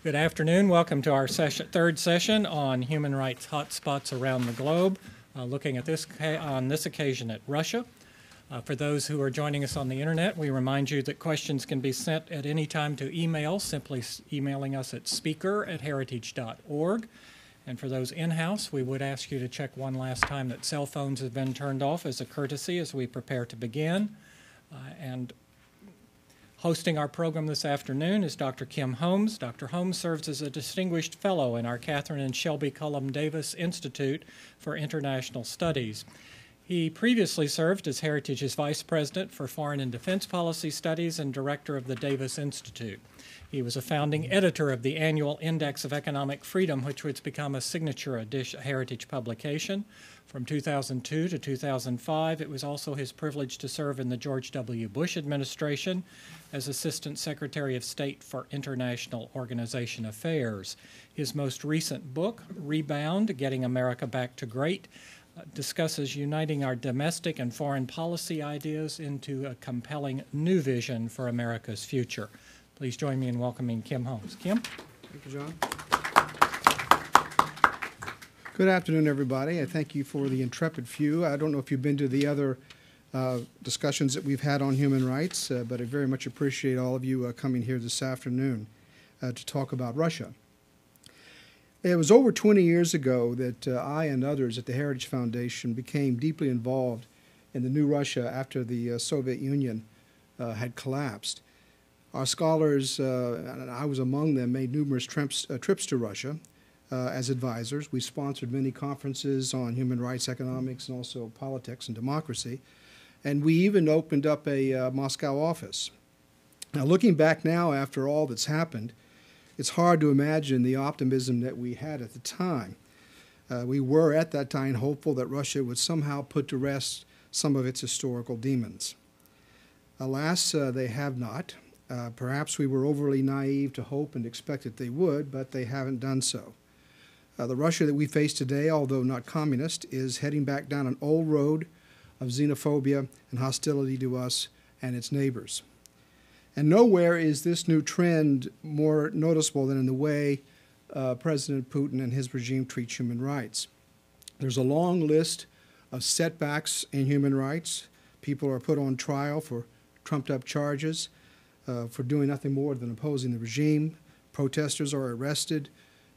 Good afternoon. Welcome to our third session on human rights hotspots around the globe, looking at on this occasion at Russia. For those who are joining us on the internet, we remind you that questions can be sent at any time to email, simply emailing us at speaker@heritage.org. And for those in-house, we would ask you to check one last time that cell phones have been turned off as a courtesy as we prepare to begin. And hosting our program this afternoon is Dr. Kim Holmes. Dr. Holmes serves as a distinguished fellow in our Catherine and Shelby Cullum Davis Institute for International Studies. He previously served as Heritage's Vice President for Foreign and Defense Policy Studies and Director of the Davis Institute. He was a founding editor of the annual Index of Economic Freedom, which would become a signature Heritage publication. From 2002 to 2005, it was also his privilege to serve in the George W. Bush administration as Assistant Secretary of State for International Organization Affairs. His most recent book, Rebound: Getting America Back to Great, discusses uniting our domestic and foreign policy ideas into a compelling new vision for America's future. Please join me in welcoming Kim Holmes. Kim? Thank you, John. Good afternoon, everybody. I thank you for the intrepid few. I don't know if you've been to the other discussions that we've had on human rights, but I very much appreciate all of you coming here this afternoon to talk about Russia. It was over 20 years ago that I and others at the Heritage Foundation became deeply involved in the new Russia after the Soviet Union had collapsed. Our scholars, and I was among them, made numerous trips to Russia as advisors. We sponsored many conferences on human rights, economics, and also politics and democracy. And we even opened up a Moscow office. Now, looking back now after all that's happened, it's hard to imagine the optimism that we had at the time. We were at that time hopeful that Russia would somehow put to rest some of its historical demons. Alas, they have not. Perhaps we were overly naive to hope and expect that they would, but they haven't done so. The Russia that we face today, although not communist, is heading back down an old road of xenophobia and hostility to us and its neighbors. And nowhere is this new trend more noticeable than in the way President Putin and his regime treat human rights. There's a long list of setbacks in human rights. People are put on trial for trumped-up charges, for doing nothing more than opposing the regime. Protesters are arrested.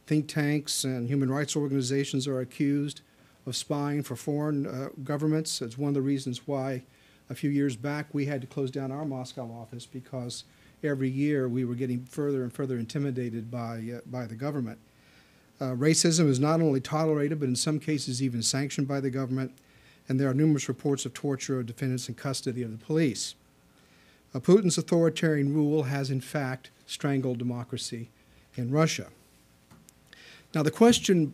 Think tanks and human rights organizations are accused of spying for foreign governments. It's one of the reasons why a few years back we had to close down our Moscow office, because every year we were getting further and further intimidated by the government. Racism is not only tolerated, but in some cases even sanctioned by the government, and there are numerous reports of torture of defendants in custody of the police. Putin's authoritarian rule has, in fact, strangled democracy in Russia. Now, the question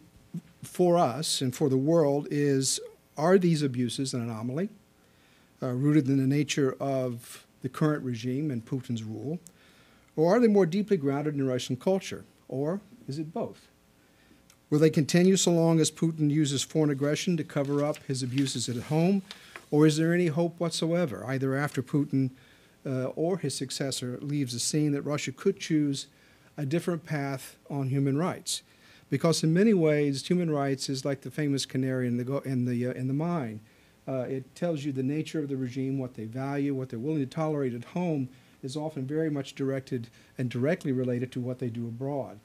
for us and for the world is, are these abuses an anomaly, rooted in the nature of the current regime and Putin's rule, or are they more deeply grounded in Russian culture, or is it both? Will they continue so long as Putin uses foreign aggression to cover up his abuses at home, or is there any hope whatsoever, either after Putin or his successor leaves the scene, that Russia could choose a different path on human rights? Because in many ways, human rights is like the famous canary in the mine. It tells you the nature of the regime, what they value, what they're willing to tolerate at home is often very much directed and directly related to what they do abroad.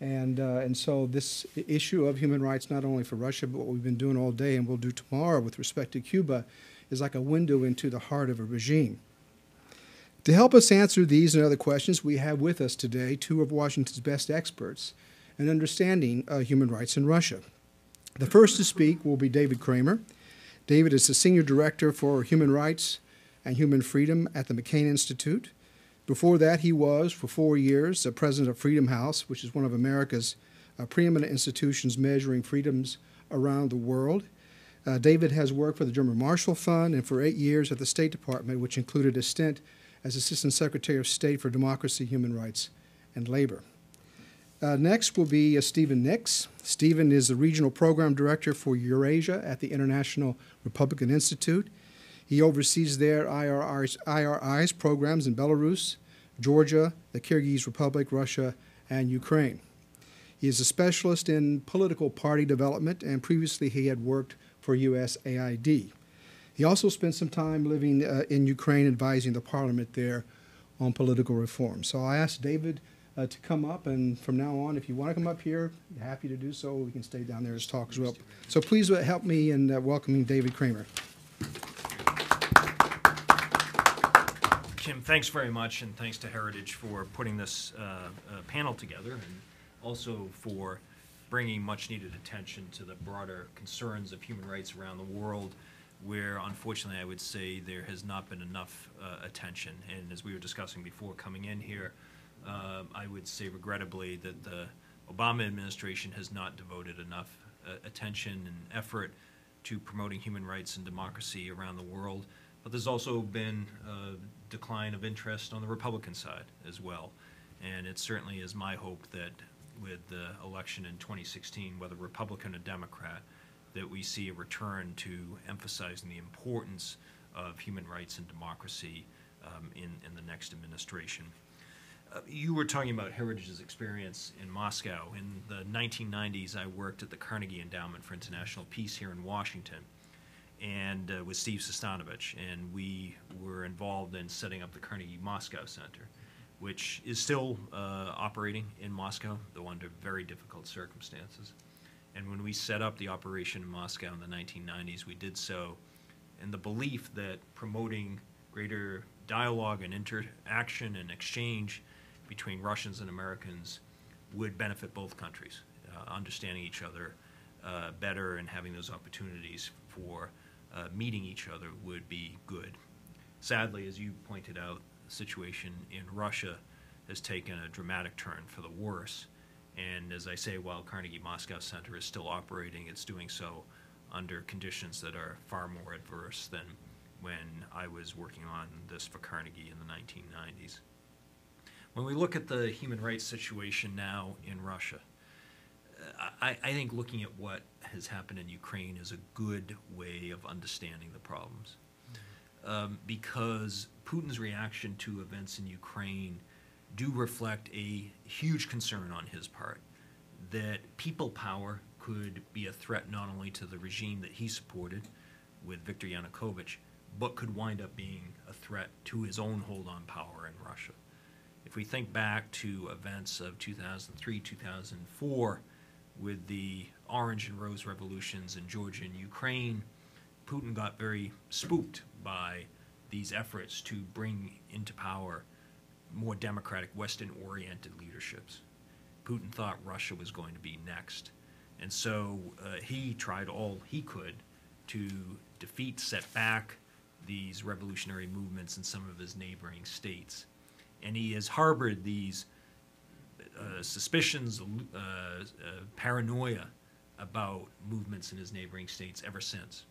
And so this issue of human rights, not only for Russia, but what we've been doing all day and will do tomorrow with respect to Cuba, is like a window into the heart of a regime. To help us answer these and other questions, we have with us today two of Washington's best experts in understanding human rights in Russia. The first to speak will be David Kramer. David is the Senior Director for Human Rights and Human Freedom at the McCain Institute. Before that, he was, for 4 years, the President of Freedom House, which is one of America's preeminent institutions measuring freedoms around the world. David has worked for the German Marshall Fund and for 8 years at the State Department, which included a stint as Assistant Secretary of State for Democracy, Human Rights, and Labor. Next will be Stephen Nix. Stephen is the Regional Program Director for Eurasia at the International Republican Institute. He oversees their IRI's programs in Belarus, Georgia, the Kyrgyz Republic, Russia, and Ukraine. He is a specialist in political party development, and previously he had worked for USAID. He also spent some time living in Ukraine, advising the parliament there on political reform. So I asked David to come up, and from now on, if you want to come up here, happy to do so. We can stay down there and talk as well. So please help me in welcoming David Kramer. Kim, thanks very much, and thanks to Heritage for putting this panel together, and also for bringing much-needed attention to the broader concerns of human rights around the world, where, unfortunately, I would say there has not been enough attention. And as we were discussing before coming in here, I would say, regrettably, that the Obama administration has not devoted enough attention and effort to promoting human rights and democracy around the world. But there's also been a decline of interest on the Republican side as well. And it certainly is my hope that with the election in 2016, whether Republican or Democrat, that we see a return to emphasizing the importance of human rights and democracy in the next administration. You were talking about Heritage's experience in Moscow. In the 1990s, I worked at the Carnegie Endowment for International Peace here in Washington, and with Steve Sestanovich, and we were involved in setting up the Carnegie Moscow Center, which is still operating in Moscow, though under very difficult circumstances. And when we set up the operation in Moscow in the 1990s, we did so in the belief that promoting greater dialogue and interaction and exchange between Russians and Americans would benefit both countries, understanding each other better and having those opportunities for meeting each other would be good. Sadly, as you pointed out, the situation in Russia has taken a dramatic turn for the worse. And as I say, while Carnegie Moscow Center is still operating, it's doing so under conditions that are far more adverse than when I was working on this for Carnegie in the 1990s. When we look at the human rights situation now in Russia, I think looking at what has happened in Ukraine is a good way of understanding the problems. Because Putin's reaction to events in Ukraine do reflect a huge concern on his part that people power could be a threat not only to the regime that he supported with Viktor Yanukovych, but could wind up being a threat to his own hold on power in Russia. If we think back to events of 2003, 2004, with the Orange and Rose revolutions in Georgia and Ukraine, Putin got very spooked by these efforts to bring into power more democratic, Western-oriented leaderships. Putin thought Russia was going to be next. And so he tried all he could to defeat, set back these revolutionary movements in some of his neighboring states. And he has harbored these suspicions, paranoia about movements in his neighboring states ever since.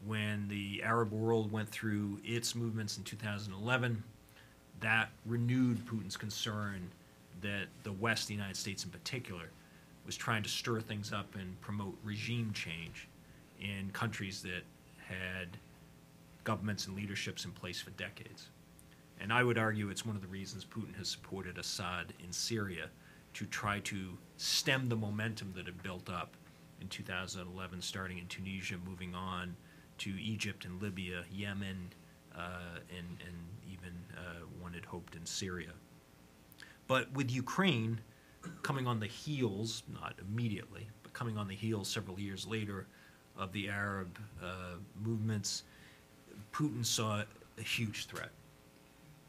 When the Arab world went through its movements in 2011, that renewed Putin's concern that the West, the United States in particular, was trying to stir things up and promote regime change in countries that had governments and leaderships in place for decades. And I would argue it's one of the reasons Putin has supported Assad in Syria, to try to stem the momentum that had built up in 2011, starting in Tunisia, moving on to Egypt and Libya, Yemen, and even one had hoped in Syria. But with Ukraine coming on the heels, not immediately, but coming on the heels several years later of the Arab movements, Putin saw a huge threat.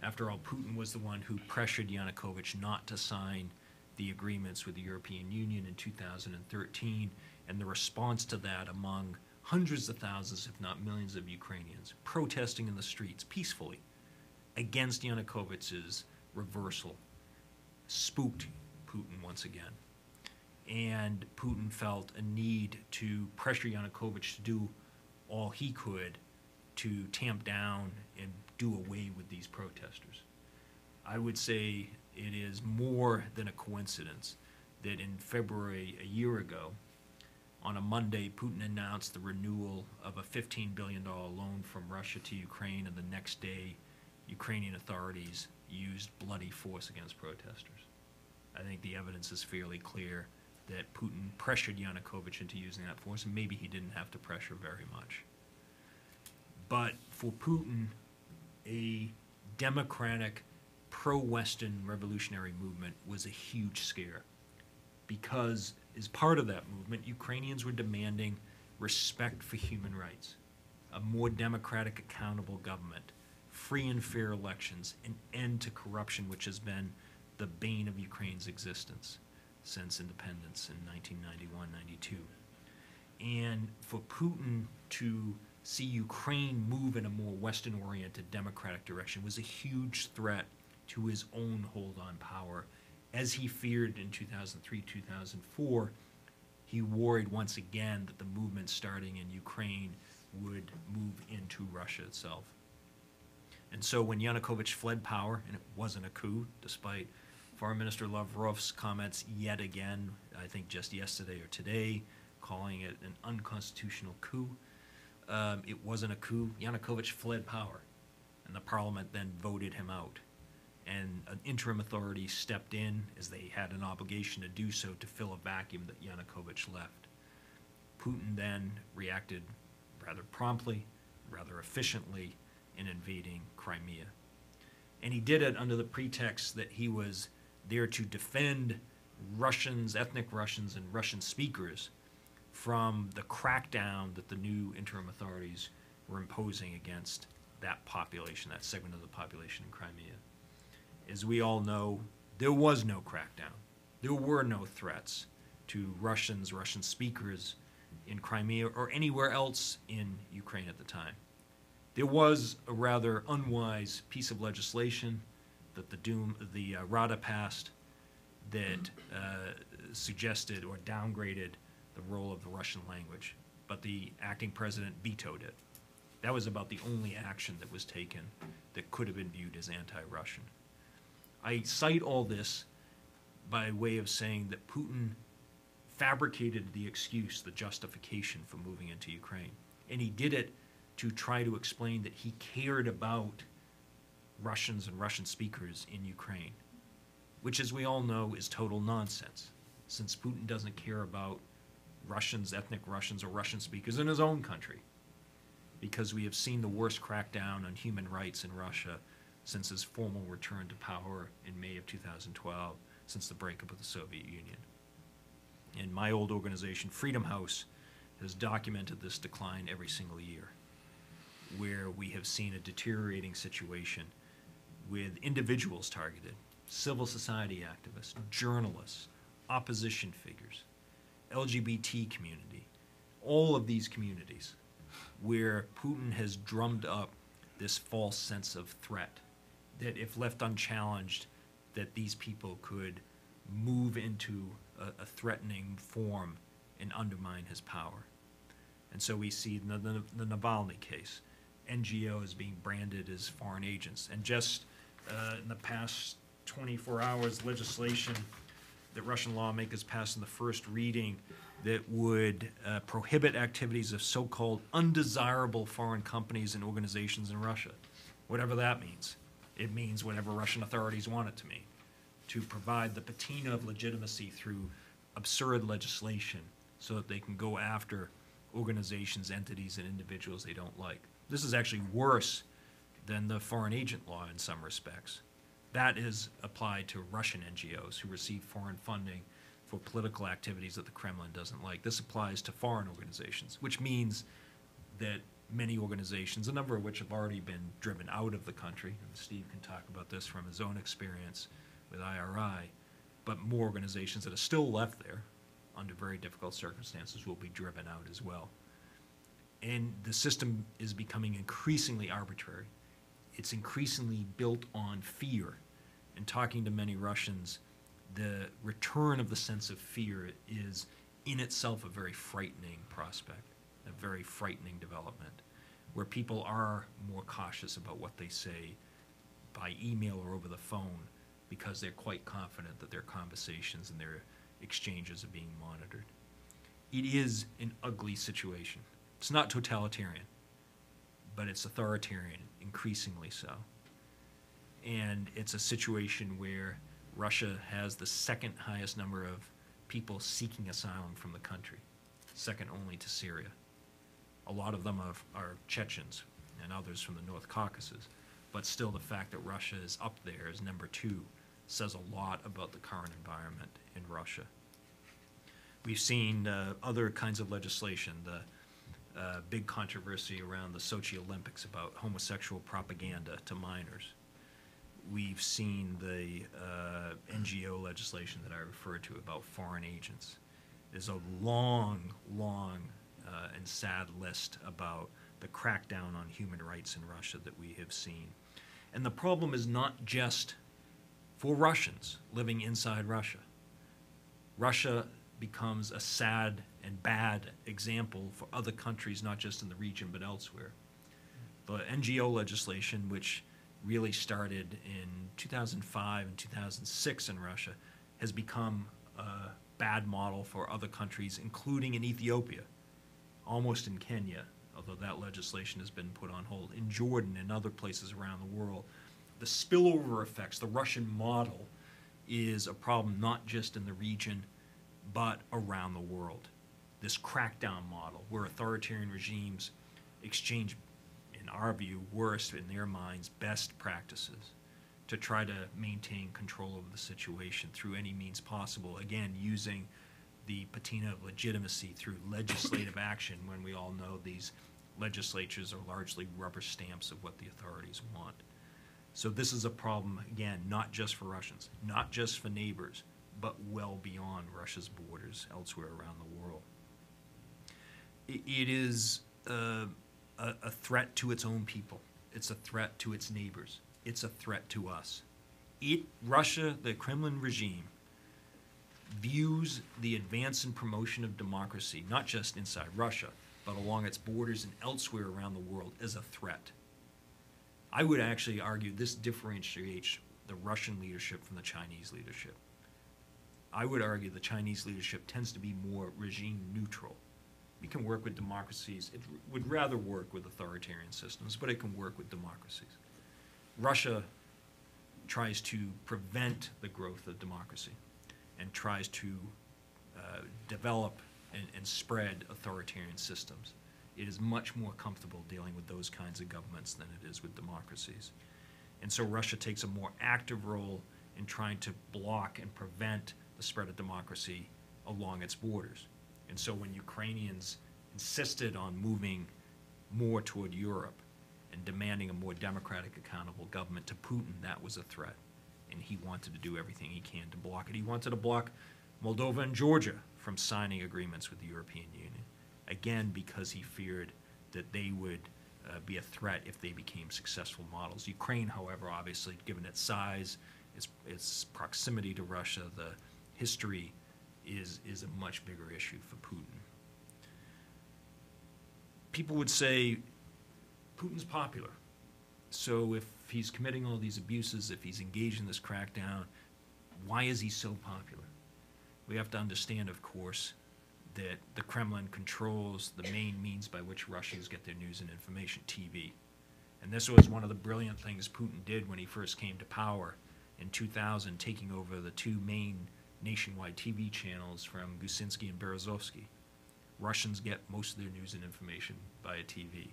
After all, Putin was the one who pressured Yanukovych not to sign the agreements with the European Union in 2013, and the response to that among hundreds of thousands, if not millions of Ukrainians, protesting in the streets peacefully against Yanukovych's reversal, spooked Putin once again. And Putin felt a need to pressure Yanukovych to do all he could to tamp down and do away with these protesters. I would say it is more than a coincidence that in February a year ago, on a Monday, Putin announced the renewal of a $15 billion loan from Russia to Ukraine, and the next day, Ukrainian authorities used bloody force against protesters. I think the evidence is fairly clear that Putin pressured Yanukovych into using that force, and maybe he didn't have to pressure very much. But for Putin, a democratic, pro-Western revolutionary movement was a huge scare, because as part of that movement, Ukrainians were demanding respect for human rights, a more democratic, accountable government, free and fair elections, an end to corruption, which has been the bane of Ukraine's existence since independence in 1991-92. And for Putin to see Ukraine move in a more Western-oriented democratic direction was a huge threat to his own hold on power. As he feared in 2003, 2004, he worried once again that the movement starting in Ukraine would move into Russia itself. And so when Yanukovych fled power, and it wasn't a coup, despite Foreign Minister Lavrov's comments yet again, I think just yesterday or today, calling it an unconstitutional coup, it wasn't a coup. Yanukovych fled power, and the parliament then voted him out. And an interim authority stepped in, as they had an obligation to do so, to fill a vacuum that Yanukovych left. Putin then reacted rather promptly, rather efficiently, in invading Crimea. And he did it under the pretext that he was there to defend Russians, ethnic Russians, and Russian speakers from the crackdown that the new interim authorities were imposing against that population, that segment of the population in Crimea. As we all know, there was no crackdown. There were no threats to Russians, Russian speakers in Crimea or anywhere else in Ukraine at the time. There was a rather unwise piece of legislation that the Rada passed that suggested or downgraded the role of the Russian language, but the acting president vetoed it. That was about the only action that was taken that could have been viewed as anti-Russian. I cite all this by way of saying that Putin fabricated the excuse, the justification for moving into Ukraine. And he did it to try to explain that he cared about Russians and Russian speakers in Ukraine, which, as we all know, is total nonsense, since Putin doesn't care about Russians, ethnic Russians, or Russian speakers in his own country, because we have seen the worst crackdown on human rights in Russia since his formal return to power in May of 2012, since the breakup of the Soviet Union. And my old organization, Freedom House, has documented this decline every single year, where we have seen a deteriorating situation with individuals targeted, civil society activists, journalists, opposition figures, LGBT community, all of these communities where Putin has drummed up this false sense of threat, that if left unchallenged, that these people could move into a threatening form and undermine his power. And so we see the Navalny case, NGOs being branded as foreign agents. And just in the past 24 hours, legislation that Russian lawmakers passed in the first reading that would prohibit activities of so-called undesirable foreign companies and organizations in Russia. Whatever that means. It means whatever Russian authorities want it to mean, to provide the patina of legitimacy through absurd legislation so that they can go after organizations, entities, and individuals they don't like. This is actually worse than the foreign agent law in some respects. That is applied to Russian NGOs who receive foreign funding for political activities that the Kremlin doesn't like. This applies to foreign organizations, which means that many organizations, a number of which have already been driven out of the country, and Steve can talk about this from his own experience with IRI, but more organizations that are still left there under very difficult circumstances will be driven out as well. And the system is becoming increasingly arbitrary. It's increasingly built on fear. And talking to many Russians, the return of the sense of fear is in itself a very frightening prospect, a very frightening development, where people are more cautious about what they say by email or over the phone because they're quite confident that their conversations and their exchanges are being monitored. It is an ugly situation. It's not totalitarian, but it's authoritarian, increasingly so. And it's a situation where Russia has the second highest number of people seeking asylum from the country, second only to Syria. A lot of them are Chechens and others from the North Caucasus, but still the fact that Russia is up there as number 2 says a lot about the current environment in Russia. We've seen other kinds of legislation, the big controversy around the Sochi Olympics about homosexual propaganda to minors. We've seen the NGO legislation that I referred to about foreign agents. There's a long, long and sad list about the crackdown on human rights in Russia that we have seen. And the problem is not just for Russians living inside Russia. Russia becomes a sad and bad example for other countries, not just in the region but elsewhere. The NGO legislation, which really started in 2005 and 2006 in Russia, has become a bad model for other countries, including in Ethiopia, almost in Kenya, although that legislation has been put on hold, in Jordan and other places around the world. The spillover effects, the Russian model, is a problem not just in the region, but around the world. This crackdown model, where authoritarian regimes exchange, in our view, worst, in their minds, best practices to try to maintain control over the situation through any means possible, again, using the patina of legitimacy through legislative action, when we all know these legislatures are largely rubber stamps of what the authorities want. So this is a problem, again, not just for Russians, not just for neighbors, but well beyond Russia's borders elsewhere around the world. It is a threat to its own people. It's a threat to its neighbors. It's a threat to us. Russia, the Kremlin regime, views the advance and promotion of democracy, not just inside Russia, but along its borders and elsewhere around the world, as a threat. I would actually argue this differentiates the Russian leadership from the Chinese leadership. I would argue the Chinese leadership tends to be more regime neutral. It can work with democracies. It would rather work with authoritarian systems, but it can work with democracies. Russia tries to prevent the growth of democracy and tries to develop and spread authoritarian systems. It is much more comfortable dealing with those kinds of governments than it is with democracies. And so Russia takes a more active role in trying to block and prevent the spread of democracy along its borders. And so when Ukrainians insisted on moving more toward Europe and demanding a more democratic, accountable government to Putin, that was a threat. And he wanted to do everything he can to block it. He wanted to block Moldova and Georgia from signing agreements with the European Union, again, because he feared that they would be a threat if they became successful models. Ukraine, however, obviously, given its size, its proximity to Russia, the history is a much bigger issue for Putin. People would say Putin's popular. So if he's committing all these abuses, if he's engaged in this crackdown, why is he so popular? We have to understand, of course, that the Kremlin controls the main means by which Russians get their news and information, TV. And this was one of the brilliant things Putin did when he first came to power in 2000, taking over the two main nationwide TV channels from Gusinsky and Berezovsky. Russians get most of their news and information via TV.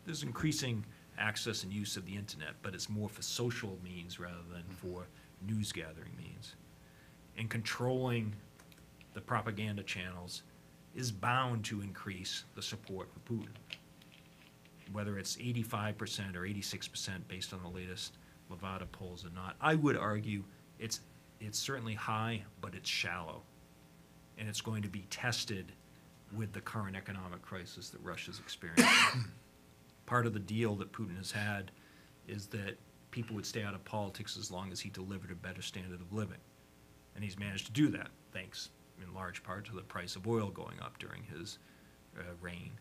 There's increasing access and use of the internet, but it's more for social means rather than for news gathering means. And controlling the propaganda channels is bound to increase the support for Putin. Whether it's 85% or 86% based on the latest Levada polls or not, I would argue it's certainly high, but it's shallow. And it's going to be tested with the current economic crisis that Russia's experiencing. Part of the deal that Putin has had is that people would stay out of politics as long as he delivered a better standard of living. And he's managed to do that, thanks in large part to the price of oil going up during his reign.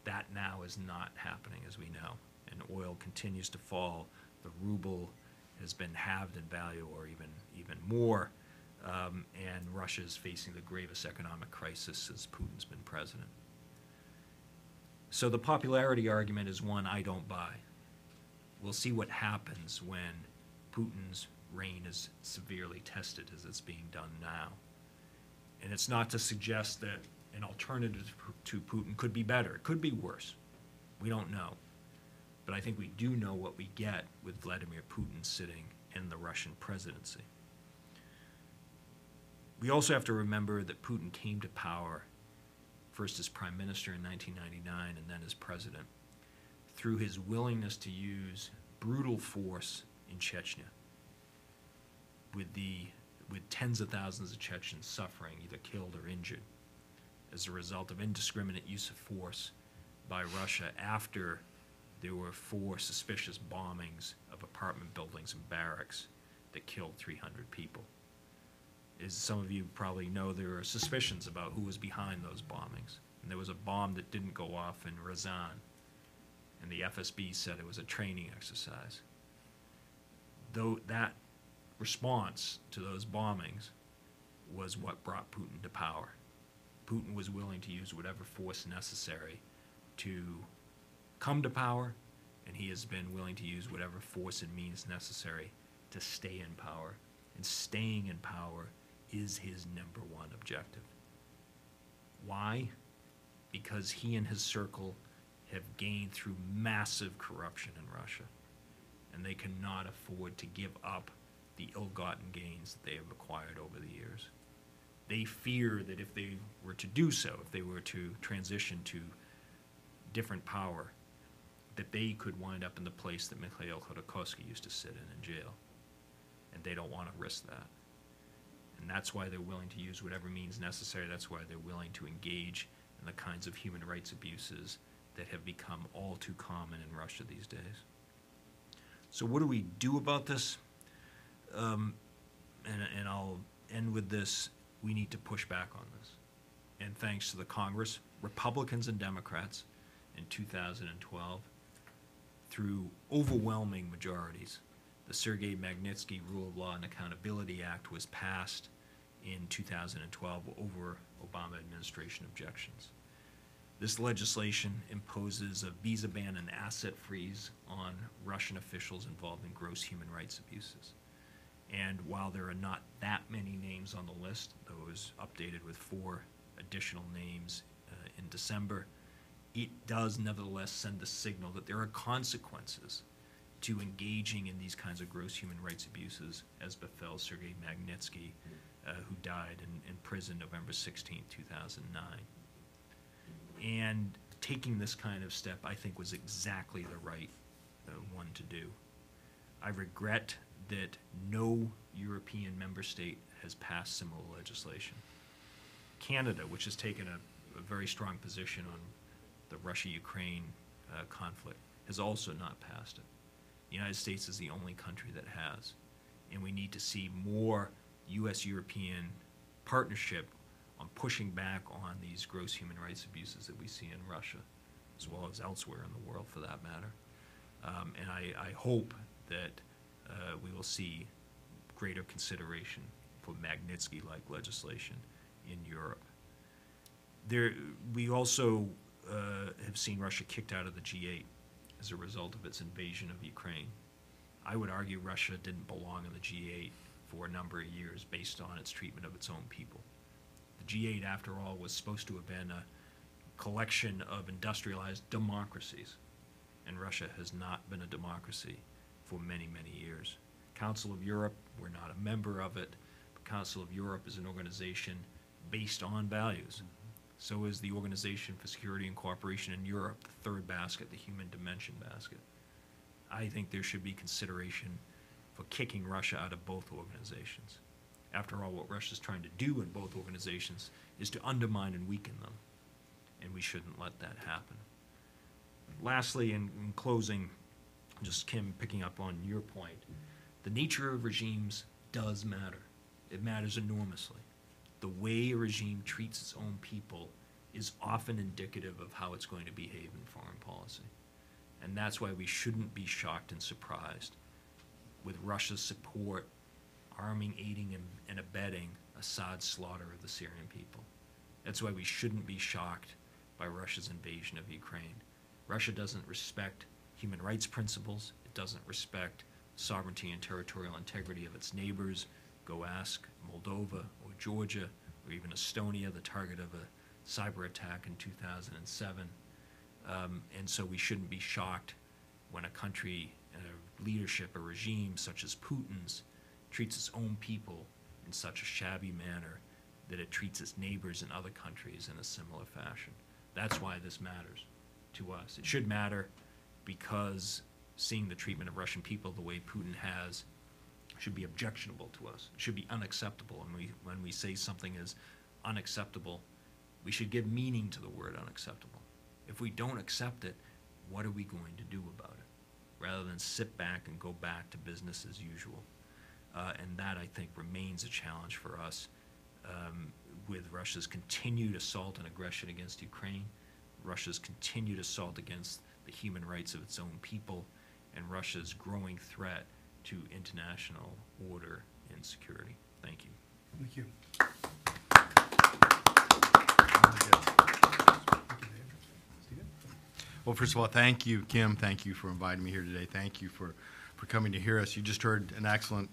That now is not happening, as we know, and oil continues to fall. The ruble has been halved in value, or even more, and Russia is facing the gravest economic crisis since Putin's been president. So the popularity argument is one I don't buy. We'll see what happens when Putin's reign is severely tested as it's being done now. And it's not to suggest that an alternative to Putin could be better. It could be worse. We don't know. But I think we do know what we get with Vladimir Putin sitting in the Russian presidency. We also have to remember that Putin came to power first as prime minister in 1999 and then as president through his willingness to use brutal force in Chechnya, with tens of thousands of Chechens suffering, either killed or injured, as a result of indiscriminate use of force by Russia after there were 4 suspicious bombings of apartment buildings and barracks that killed 300 people. As some of you probably know, there are suspicions about who was behind those bombings. And there was a bomb that didn't go off in Ryazan, and the FSB said it was a training exercise. Though that response to those bombings was what brought Putin to power. Putin was willing to use whatever force necessary to come to power, and he has been willing to use whatever force and means necessary to stay in power. And staying in power is his #1 objective. Why? Because he and his circle have gained through massive corruption in Russia, and they cannot afford to give up the ill-gotten gains that they have acquired over the years. They fear that if they were to do so, if they were to transition to different power, that they could wind up in the place that Mikhail Khodorkovsky used to sit in jail. And they don't want to risk that. And that's why they're willing to use whatever means necessary. That's why they're willing to engage in the kinds of human rights abuses that have become all too common in Russia these days. So what do we do about this? And I'll end with this. We need to push back on this. And thanks to the Congress, Republicans and Democrats in 2012, through overwhelming majorities, the Sergei Magnitsky Rule of Law and Accountability Act was passed in 2012 over Obama administration objections. This legislation imposes a visa ban and asset freeze on Russian officials involved in gross human rights abuses. And while there are not that many names on the list, though it was updated with 4 additional names in December, it does nevertheless send a signal that there are consequences to engaging in these kinds of gross human rights abuses, as befell Sergei Magnitsky, who died in prison November 16, 2009. And taking this kind of step, I think, was exactly the right one to do. I regret that no European member state has passed similar legislation. Canada, which has taken a very strong position on the Russia-Ukraine conflict, has also not passed it. The United States is the only country that has. And we need to see more U.S.-European partnership on pushing back on these gross human rights abuses that we see in Russia, as well as elsewhere in the world for that matter. And I hope that we will see greater consideration for Magnitsky-like legislation in Europe. We also have seen Russia kicked out of the G8 as a result of its invasion of Ukraine. I would argue Russia didn't belong in the G8 for a number of years based on its treatment of its own people. The G8, after all, was supposed to have been a collection of industrialized democracies, and Russia has not been a democracy for many, many years. Council of Europe, we're not a member of it, but Council of Europe is an organization based on values. So is the Organization for Security and Cooperation in Europe, the third basket, the human dimension basket. I think there should be consideration for kicking Russia out of both organizations. After all, what Russia's trying to do in both organizations is to undermine and weaken them, and we shouldn't let that happen. Lastly, in closing, just Kim, picking up on your point, the nature of regimes does matter. It matters enormously. The way a regime treats its own people is often indicative of how it's going to behave in foreign policy. And that's why we shouldn't be shocked and surprised with Russia's support, arming, aiding, and abetting Assad's slaughter of the Syrian people. That's why we shouldn't be shocked by Russia's invasion of Ukraine. Russia doesn't respect human rights principles. It doesn't respect sovereignty and territorial integrity of its neighbors. Go ask Moldova or Georgia or even Estonia, the target of a cyber attack in 2007. And so we shouldn't be shocked when a country, leadership, a regime such as Putin's treats its own people in such a shabby manner that it treats its neighbors in other countries in a similar fashion. That's why this matters to us. It should matter because seeing the treatment of Russian people the way Putin has should be objectionable to us. It should be unacceptable. And when we say something is unacceptable, we should give meaning to the word unacceptable. If we don't accept it, what are we going to do about it? Rather than sit back and go back to business as usual. And that, I think, remains a challenge for us with Russia's continued assault and aggression against Ukraine, Russia's continued assault against the human rights of its own people, and Russia's growing threat to international order and security. Thank you. Thank you. Well, first of all, thank you, Kim. Thank you for inviting me here today. Thank you for coming to hear us. You just heard an excellent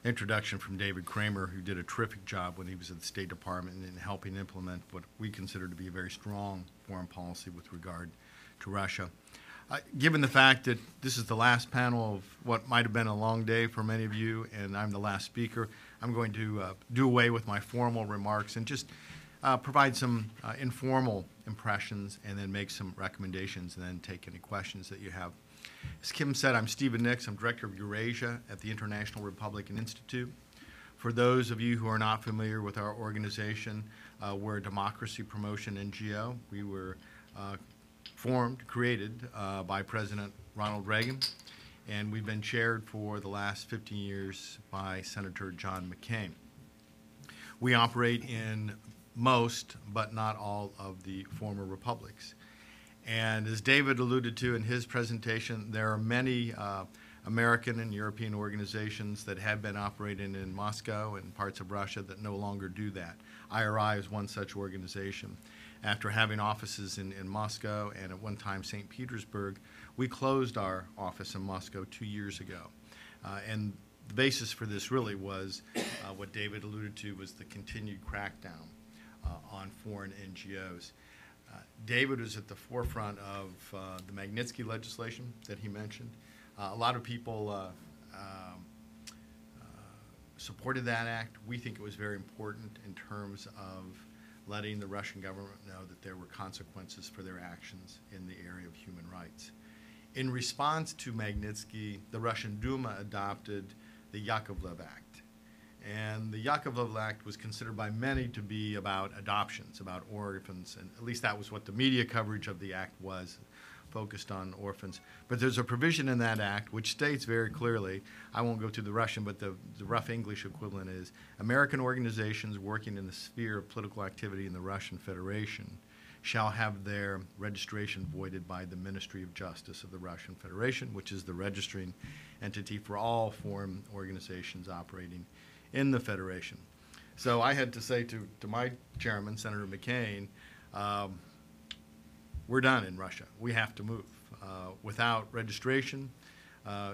introduction from David Kramer, who did a terrific job when he was at the State Department in helping implement what we consider to be a very strong foreign policy with regard to Russia. Given the fact that this is the last panel of what might have been a long day for many of you, and I'm the last speaker, I'm going to do away with my formal remarks and just provide some informal impressions and then make some recommendations and then take any questions that you have. As Kim said, I'm Stephen Nix. I'm Director of Eurasia at the International Republican Institute. For those of you who are not familiar with our organization, we're a democracy promotion NGO. We were created by President Ronald Reagan, and we've been chaired for the last 15 years by Senator John McCain. We operate in most, but not all, of the former republics. And as David alluded to in his presentation, there are many American and European organizations that have been operating in Moscow and parts of Russia that no longer do that. IRI is one such organization. After having offices in Moscow and at one time St. Petersburg, we closed our office in Moscow 2 years ago. And the basis for this really was what David alluded to was the continued crackdown on foreign NGOs. David was at the forefront of the Magnitsky legislation that he mentioned. A lot of people supported that act. We think it was very important in terms of letting the Russian government know that there were consequences for their actions in the area of human rights. In response to Magnitsky, the Russian Duma adopted the Yakovlev Act. And the Yakovlev Act was considered by many to be about adoptions, about orphans, and at least that was what the media coverage of the act was, focused on orphans. But there's a provision in that act which states very clearly, I won't go to the Russian, but the rough English equivalent is, American organizations working in the sphere of political activity in the Russian Federation shall have their registration voided by the Ministry of Justice of the Russian Federation, which is the registering entity for all foreign organizations operating in the Federation. So I had to say to my chairman, Senator McCain, we're done in Russia. We have to move. Without registration,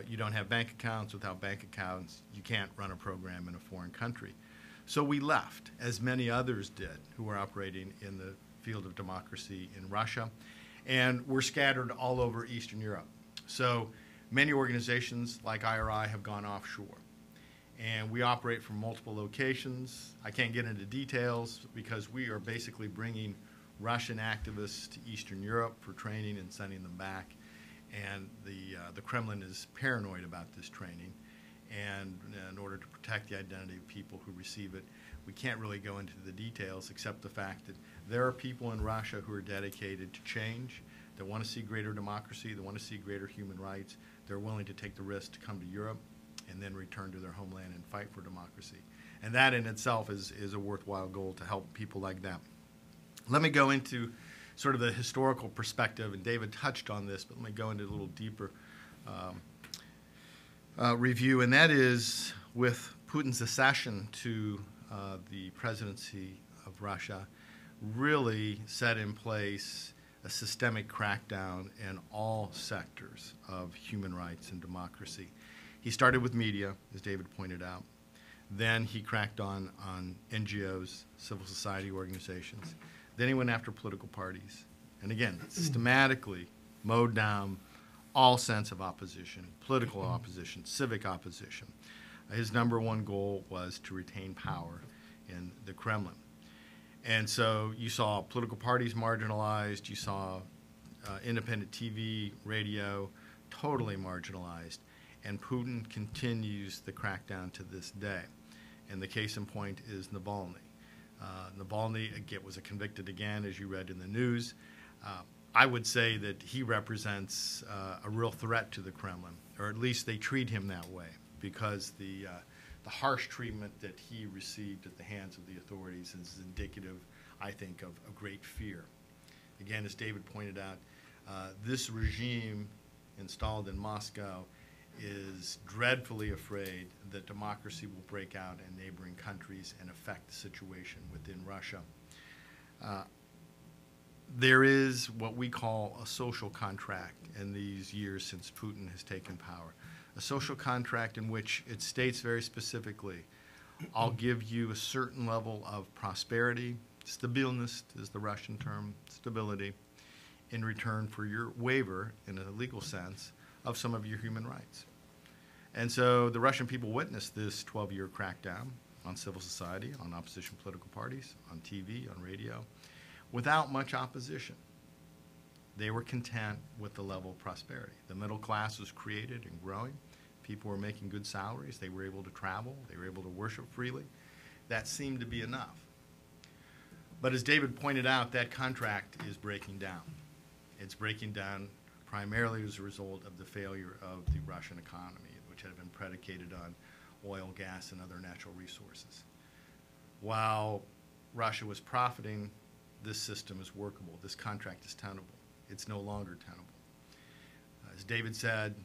you don't have bank accounts. Without bank accounts, you can't run a program in a foreign country. So we left, as many others did who were operating in the field of democracy in Russia, and we're scattered all over Eastern Europe. So many organizations like IRI have gone offshore. And we operate from multiple locations. I can't get into details because we are basically bringing Russian activists to Eastern Europe for training and sending them back. And the Kremlin is paranoid about this training. And in order to protect the identity of people who receive it, we can't really go into the details except the fact that there are people in Russia who are dedicated to change, that want to see greater democracy, that want to see greater human rights. They're willing to take the risk to come to Europe and then return to their homeland and fight for democracy. And that in itself is a worthwhile goal to help people like that. Let me go into sort of the historical perspective, and David touched on this, but let me go into a little deeper review, and that is with Putin's accession to the presidency of Russia really set in place a systemic crackdown in all sectors of human rights and democracy. He started with media, as David pointed out. Then he cracked on NGOs, civil society organizations. Then he went after political parties. And again, systematically mowed down all sense of opposition, political opposition, civic opposition. His number one goal was to retain power in the Kremlin. And so you saw political parties marginalized, you saw independent TV, radio, totally marginalized. And Putin continues the crackdown to this day. And the case in point is Navalny. Navalny again, was convicted again, as you read in the news. I would say that he represents a real threat to the Kremlin, or at least they treat him that way, because the harsh treatment that he received at the hands of the authorities is indicative, I think, of great fear. Again, as David pointed out, this regime installed in Moscow is dreadfully afraid that democracy will break out in neighboring countries and affect the situation within Russia. There is what we call a social contract in these years since Putin has taken power. A social contract in which it states very specifically, I'll give you a certain level of prosperity, stabilnost is the Russian term, stability, in return for your waiver, in a legal sense, of some of your human rights. And so the Russian people witnessed this 12-year crackdown on civil society, on opposition political parties, on TV, on radio, without much opposition. They were content with the level of prosperity. The middle class was created and growing. People were making good salaries. They were able to travel. They were able to worship freely. That seemed to be enough. But as David pointed out, that contract is breaking down. It's breaking down primarily as a result of the failure of the Russian economy, which had been predicated on oil, gas, and other natural resources. While Russia was profiting, this system is workable. This contract is tenable. It's no longer tenable. As David said,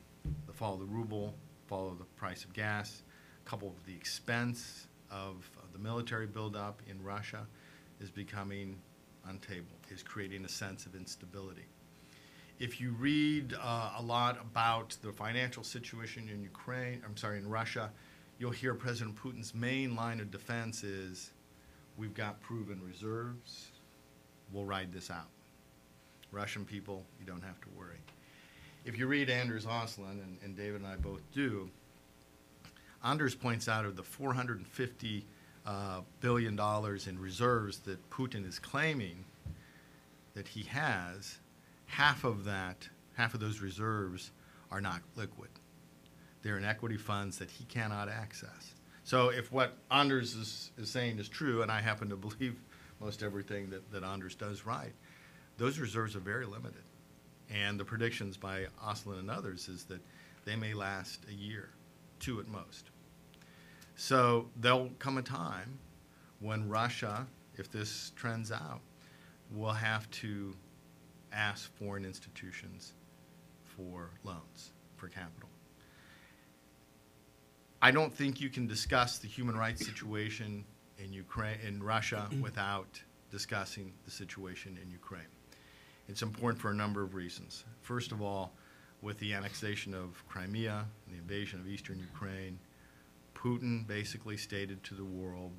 the fall of the ruble, fall of the price of gas, coupled with the expense of the military buildup in Russia, is becoming untable, is creating a sense of instability. If you read a lot about the financial situation in in Russia, you'll hear President Putin's main line of defense is, we've got proven reserves, we'll ride this out. Russian people, you don't have to worry. If you read Anders Oslund, and David and I both do, Anders points out of the $450 billion in reserves that Putin is claiming that he has, half of those reserves are not liquid. They're in equity funds that he cannot access. So if what Anders is saying is true, and I happen to believe most everything that Anders does right, those reserves are very limited. And the predictions by Oslund and others is that they may last a year, 2 at most. So there'll come a time when Russia, if this trends out, will have to ask foreign institutions for loans, for capital. I don't think you can discuss the human rights situation in Russia without discussing the situation in Ukraine. It's important for a number of reasons. First of all, with the annexation of Crimea and the invasion of eastern Ukraine, Putin basically stated to the world,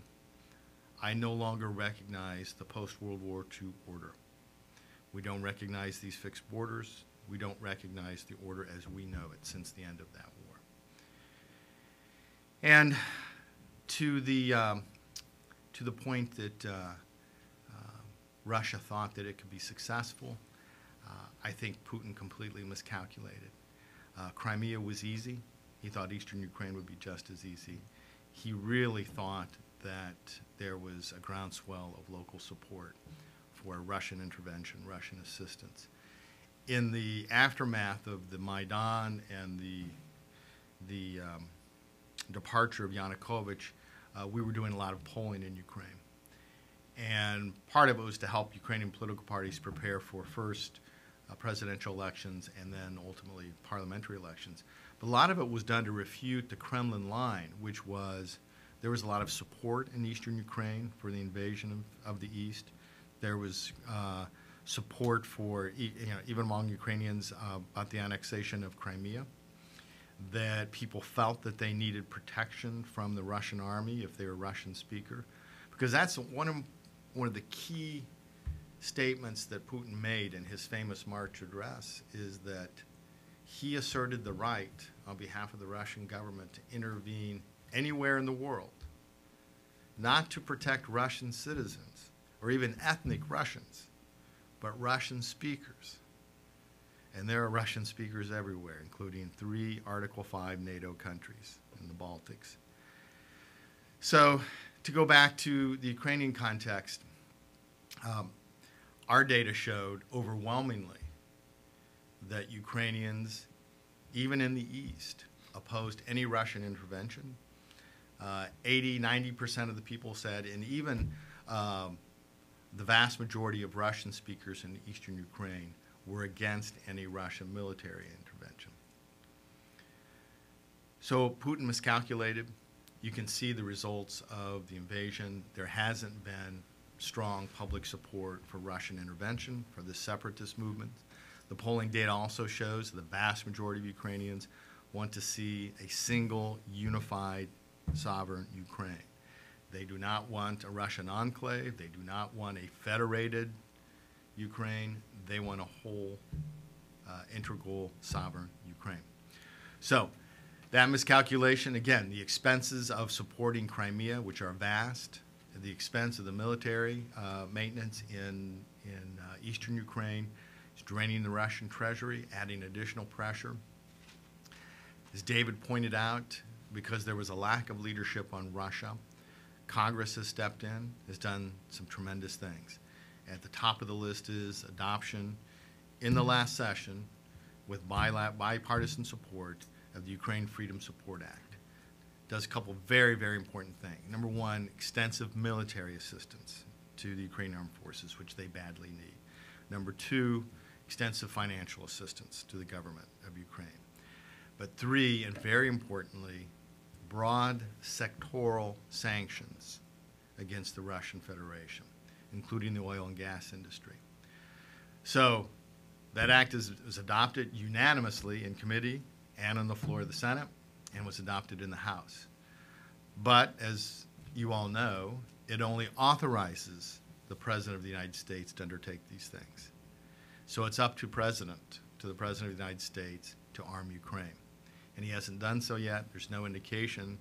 I no longer recognize the post-World War II order. We don't recognize these fixed borders. We don't recognize the order as we know it since the end of that war. And to the point that Russia thought that it could be successful, I think Putin completely miscalculated. Crimea was easy. He thought eastern Ukraine would be just as easy. He really thought that there was a groundswell of local support for Russian intervention, Russian assistance. In the aftermath of the Maidan and the departure of Yanukovych, we were doing a lot of polling in Ukraine. And part of it was to help Ukrainian political parties prepare for first presidential elections and then ultimately parliamentary elections. But a lot of it was done to refute the Kremlin line, which was there was a lot of support in eastern Ukraine for the invasion of the East. There was support for, even among Ukrainians, about the annexation of Crimea. that people felt that they needed protection from the Russian army if they were a Russian speaker, because that's one of the key statements that Putin made in his famous March address, is that he asserted the right on behalf of the Russian government to intervene anywhere in the world, not to protect Russian citizens or even ethnic Russians, but Russian speakers. And there are Russian speakers everywhere, including 3 Article 5 NATO countries in the Baltics. So to go back to the Ukrainian context, our data showed overwhelmingly that Ukrainians, even in the East, opposed any Russian intervention. 80–90% of the people said, and even the vast majority of Russian speakers in eastern Ukraine were against any Russian military intervention. So Putin miscalculated. You can see the results of the invasion. There hasn't been strong public support for Russian intervention, for the separatist movement. The polling data also shows the vast majority of Ukrainians want to see a single, unified, sovereign Ukraine. They do not want a Russian enclave. They do not want a federated Ukraine. They want a whole, integral, sovereign Ukraine. So that miscalculation, again, the expenses of supporting Crimea, which are vast, the expense of the military maintenance in eastern Ukraine is draining the Russian treasury, adding additional pressure. As David pointed out, because there was a lack of leadership on Russia, Congress has stepped in, has done some tremendous things. At the top of the list is adoption in the last session with bipartisan support of the Ukraine Freedom Support Act. Does a couple very, very important things. Number one, extensive military assistance to the Ukrainian Armed Forces, which they badly need. Number two, extensive financial assistance to the government of Ukraine. But three, and very importantly, broad sectoral sanctions against the Russian Federation, including the oil and gas industry. So that act was adopted unanimously in committee and on the floor of the Senate, and was adopted in the House. But as you all know, it only authorizes the President of the United States to undertake these things. So it's up to the President of the United States to arm Ukraine. And he hasn't done so yet. There's no indication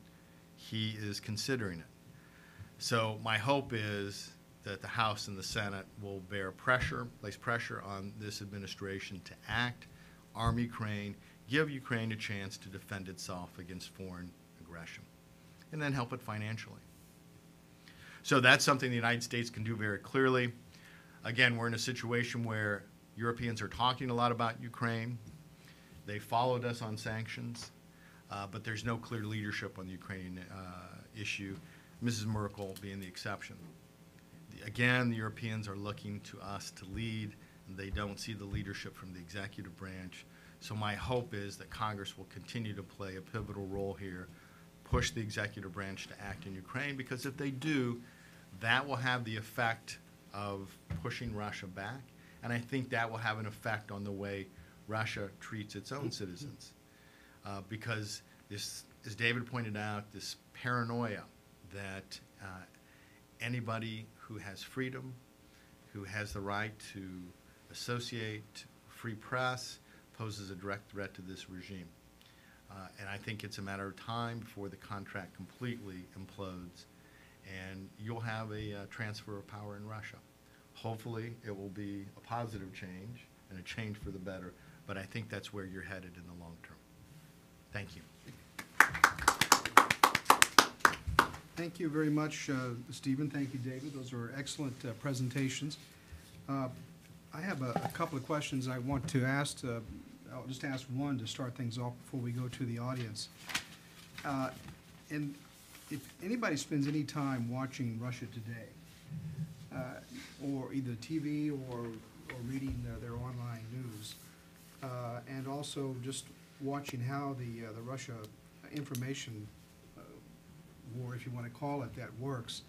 he is considering it. So my hope is that the House and the Senate will place pressure on this administration to act, arm Ukraine, give Ukraine a chance to defend itself against foreign aggression, and then help it financially. So that's something the United States can do very clearly. Again, we're in a situation where Europeans are talking a lot about Ukraine. They followed us on sanctions, but there's no clear leadership on the Ukrainian issue, Mrs. Merkel being the exception. Again, the Europeans are looking to us to lead, and they don't see the leadership from the executive branch. So my hope is that Congress will continue to play a pivotal role here, push the executive branch to act in Ukraine, because if they do, that will have the effect of pushing Russia back, and I think that will have an effect on the way Russia treats its own citizens. Because this, as David pointed out, this paranoia that anybody who has freedom, who has the right to associate, free press, poses a direct threat to this regime. And I think it's a matter of time before the contract completely implodes and you'll have a transfer of power in Russia. Hopefully it will be a positive change and a change for the better, but I think that's where you're headed in the long term. Thank you. Thank you very much, Stephen. Thank you, David. Those were excellent presentations. I have a couple of questions I want to ask. I'll just ask one to start things off before we go to the audience. And if anybody spends any time watching Russia Today, or either TV or reading their online news, and also just watching how the Russia information war, if you want to call it that, works,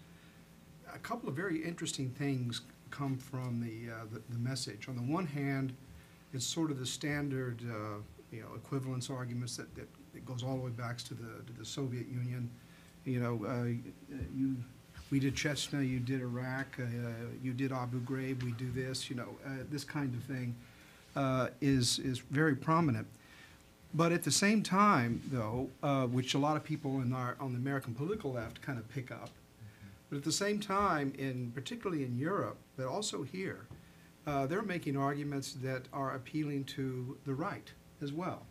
a couple of very interesting things come from the message. On the one hand, it's sort of the standard equivalence arguments that it goes all the way back to the Soviet Union. You know, we did Chechnya, you did Iraq, you did Abu Ghraib, we do this. You know, this kind of thing is very prominent. But at the same time, though, which a lot of people on the American political left kind of pick up, but at the same time, particularly in Europe, but also here, they're making arguments that are appealing to the right as well,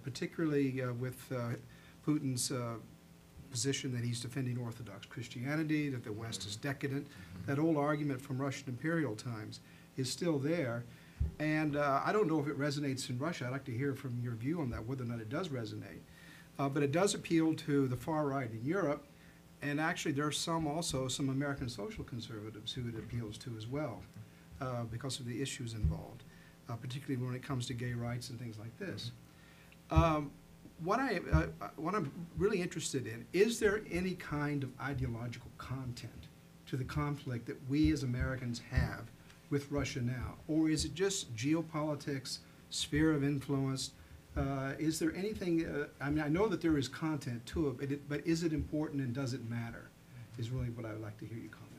particularly with Putin's position that he's defending Orthodox Christianity, that the West is decadent. That old argument from Russian imperial times is still there. And I don't know if it resonates in Russia. I'd like to hear from your view on that, whether or not it does resonate. But it does appeal to the far right in Europe. And actually, there are some American social conservatives who it appeals to as well because of the issues involved, particularly when it comes to gay rights and things like this. What I'm really interested in, is there any kind of ideological content to the conflict that we as Americans have with Russia now? Or is it just geopolitics, sphere of influence? Is there anything, I mean, I know that there is content to it, but is it important and does it matter, is really what I would like to hear you comment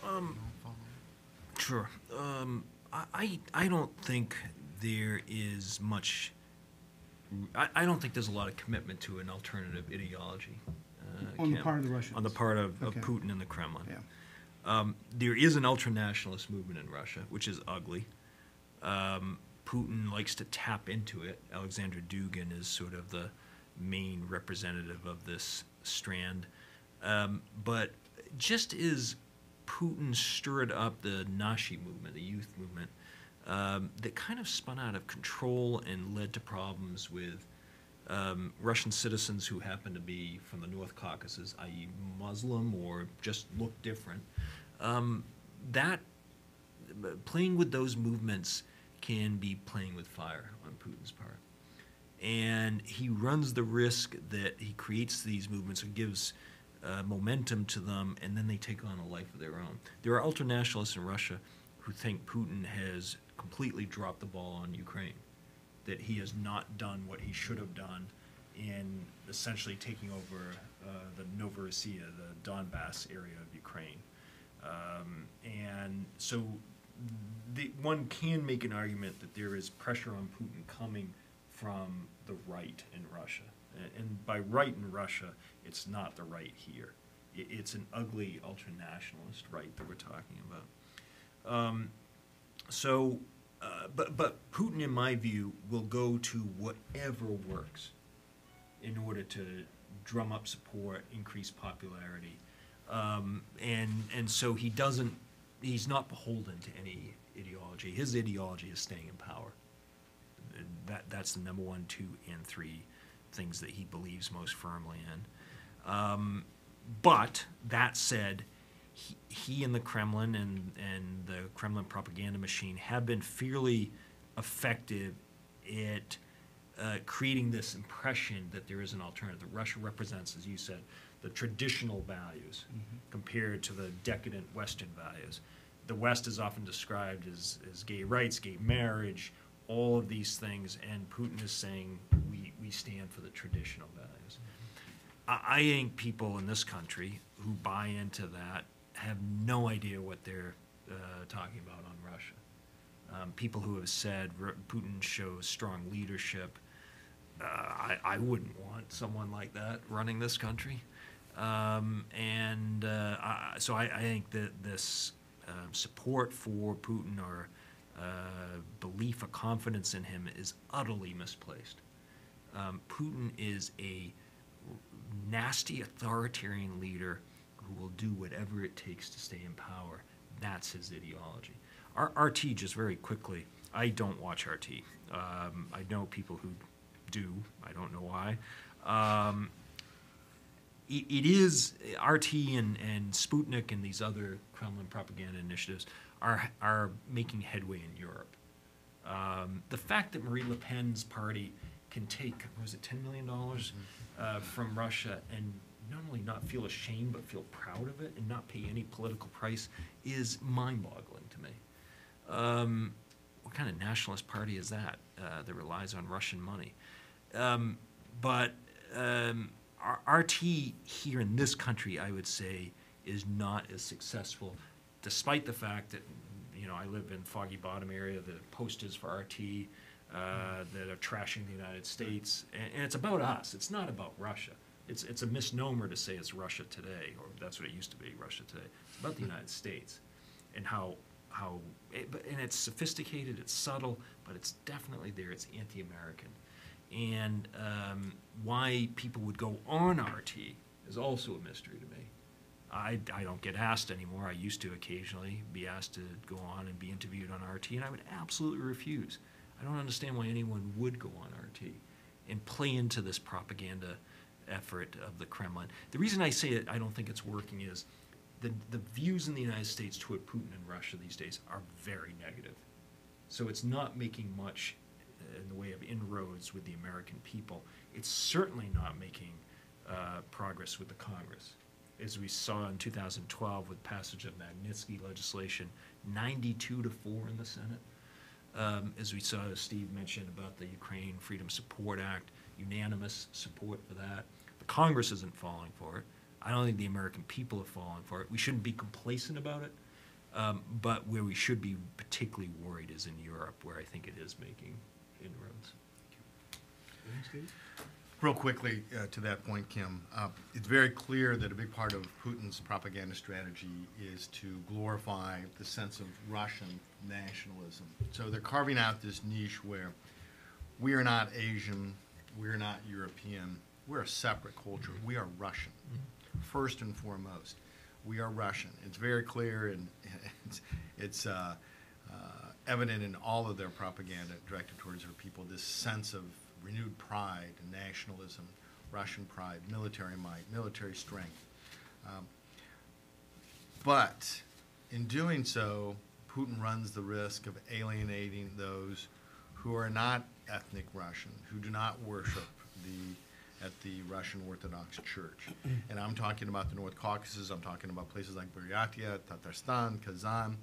on. Sure. I don't think there is much, I don't think there's a lot of commitment to an alternative ideology. On the part of the Russians? On the part of Okay. Putin and the Kremlin. Yeah. There is an ultranationalist movement in Russia, which is ugly. Putin likes to tap into it. Alexander Dugin is sort of the main representative of this strand. But just as Putin stirred up the Nashi movement, the youth movement, that kind of spun out of control and led to problems with Russian citizens who happen to be from the North Caucasus, i.e. Muslim or just look different. That playing with those movements can be playing with fire on Putin's part. And he runs the risk that he creates these movements and gives momentum to them, and then they take on a life of their own. There are ultranationalists in Russia who think Putin has completely dropped the ball on Ukraine, that he has not done what he should have done in essentially taking over the Novorossiya, the Donbass area of Ukraine. And so one can make an argument that there is pressure on Putin coming from the right in Russia. And by right in Russia, it's not the right here. It's an ugly ultranationalist right that we're talking about. But Putin, in my view, will go to whatever works in order to drum up support, increase popularity. And so he's not beholden to any ideology. His ideology is staying in power. That's the number 1, 2, and 3 things that he believes most firmly in. But that said, he and the Kremlin and the Kremlin propaganda machine have been fairly effective at creating this impression that there is an alternative. Russia represents, as you said, the traditional values compared to the decadent Western values. The West is often described as gay rights, gay marriage, all of these things, and Putin is saying we stand for the traditional values. I think people in this country who buy into that have no idea what they're talking about on Russia. People who have said Putin shows strong leadership, I wouldn't want someone like that running this country. So I think that this support for Putin or belief or confidence in him is utterly misplaced. Putin is a nasty authoritarian leader who will do whatever it takes to stay in power. That's his ideology. RT, just very quickly, I don't watch RT. I know people who do. I don't know why. It is RT and Sputnik and these other Kremlin propaganda initiatives are making headway in Europe. The fact that Marie Le Pen's party can take, was it $10 million from Russia and not only not feel ashamed but feel proud of it and not pay any political price is mind-boggling to me. kind of nationalist party is that that relies on Russian money? RT here in this country, I would say, is not as successful, despite the fact that, you know, I live in Foggy Bottom area, the posters for RT that are trashing the United States, and it's about us. It's not about Russia. It's a misnomer to say it's Russia today, or that's what it used to be, Russia today. It's about the United States, and and it's sophisticated, it's subtle, but it's definitely there. It's anti-American, and why people would go on RT is also a mystery to me. I don't get asked anymore. I used to occasionally be asked to go on and be interviewed on RT, and I would absolutely refuse. I don't understand why anyone would go on RT and play into this propaganda effort of the Kremlin. The reason I say it, I don't think it's working, is the views in the United States toward Putin and Russia these days are very negative. So it's not making much in the way of inroads with the American people. It's certainly not making progress with the Congress. As we saw in 2012 with passage of Magnitsky legislation, 92-4 in the Senate. As we saw, as Steve mentioned, about the Ukraine Freedom Support Act, unanimous support for that. The Congress isn't falling for it. I don't think the American people are falling for it. We shouldn't be complacent about it, but where we should be particularly worried is in Europe, where I think it is making inroads. Real quickly to that point, Kim, it's very clear that a big part of Putin's propaganda strategy is to glorify the sense of Russian nationalism. So they're carving out this niche where we are not Asian, we're not European, we're a separate culture. We are Russian, first and foremost. We are Russian. It's very clear, and it's evident in all of their propaganda directed towards their people, this sense of renewed pride and nationalism, Russian pride, military might, military strength. But in doing so, Putin runs the risk of alienating those who are not ethnic Russian, who do not worship at the Russian Orthodox Church. And I'm talking about the North Caucasus, I'm talking about places like Buryatia, Tatarstan, Kazan.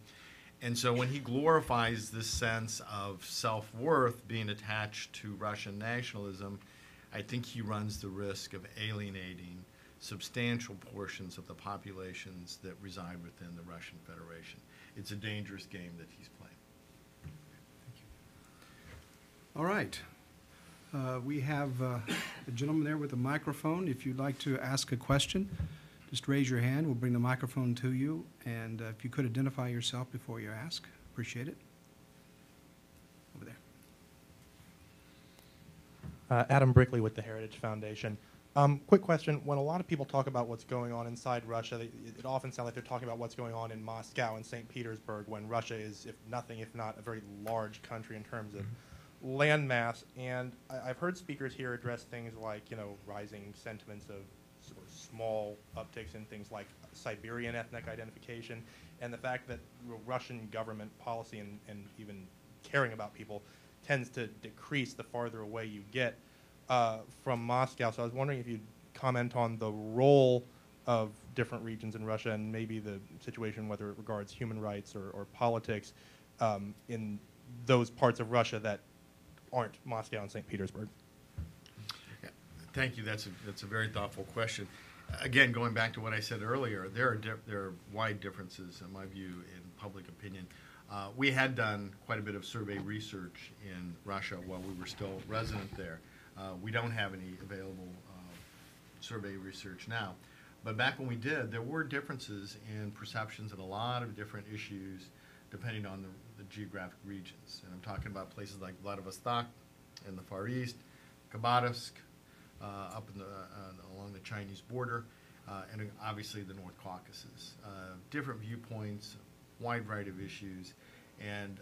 And so when he glorifies this sense of self-worth being attached to Russian nationalism, I think he runs the risk of alienating substantial portions of the populations that reside within the Russian Federation. It's a dangerous game that he's playing. Thank you. All right. We have a gentleman there with a microphone. If you'd like to ask a question, just raise your hand. We'll bring the microphone to you. And if you could identify yourself before you ask, appreciate it. Over there. Adam Brickley with the Heritage Foundation. Quick question. When a lot of people talk about what's going on inside Russia, it often sounds like they're talking about what's going on in Moscow and St. Petersburg, when Russia is, if nothing, if not a very large country in terms of landmass. And I've heard speakers here address things like, you know, rising sentiments of sort of small upticks in things like Siberian ethnic identification, and the fact that Russian government policy and even caring about people tends to decrease the farther away you get from Moscow. So I was wondering if you'd comment on the role of different regions in Russia and maybe the situation, whether it regards human rights or politics, in those parts of Russia that aren't Moscow and St. Petersburg. Yeah, thank you. That's a very thoughtful question. Again, going back to what I said earlier, there are wide differences, in my view, in public opinion. We had done quite a bit of survey research in Russia while we were still resident there. We don't have any available survey research now. But back when we did, there were differences in perceptions of a lot of different issues depending on the geographic regions. And I'm talking about places like Vladivostok in the Far East, Khabarovsk up in along the Chinese border, and obviously the North Caucasus. Different viewpoints, wide variety of issues, and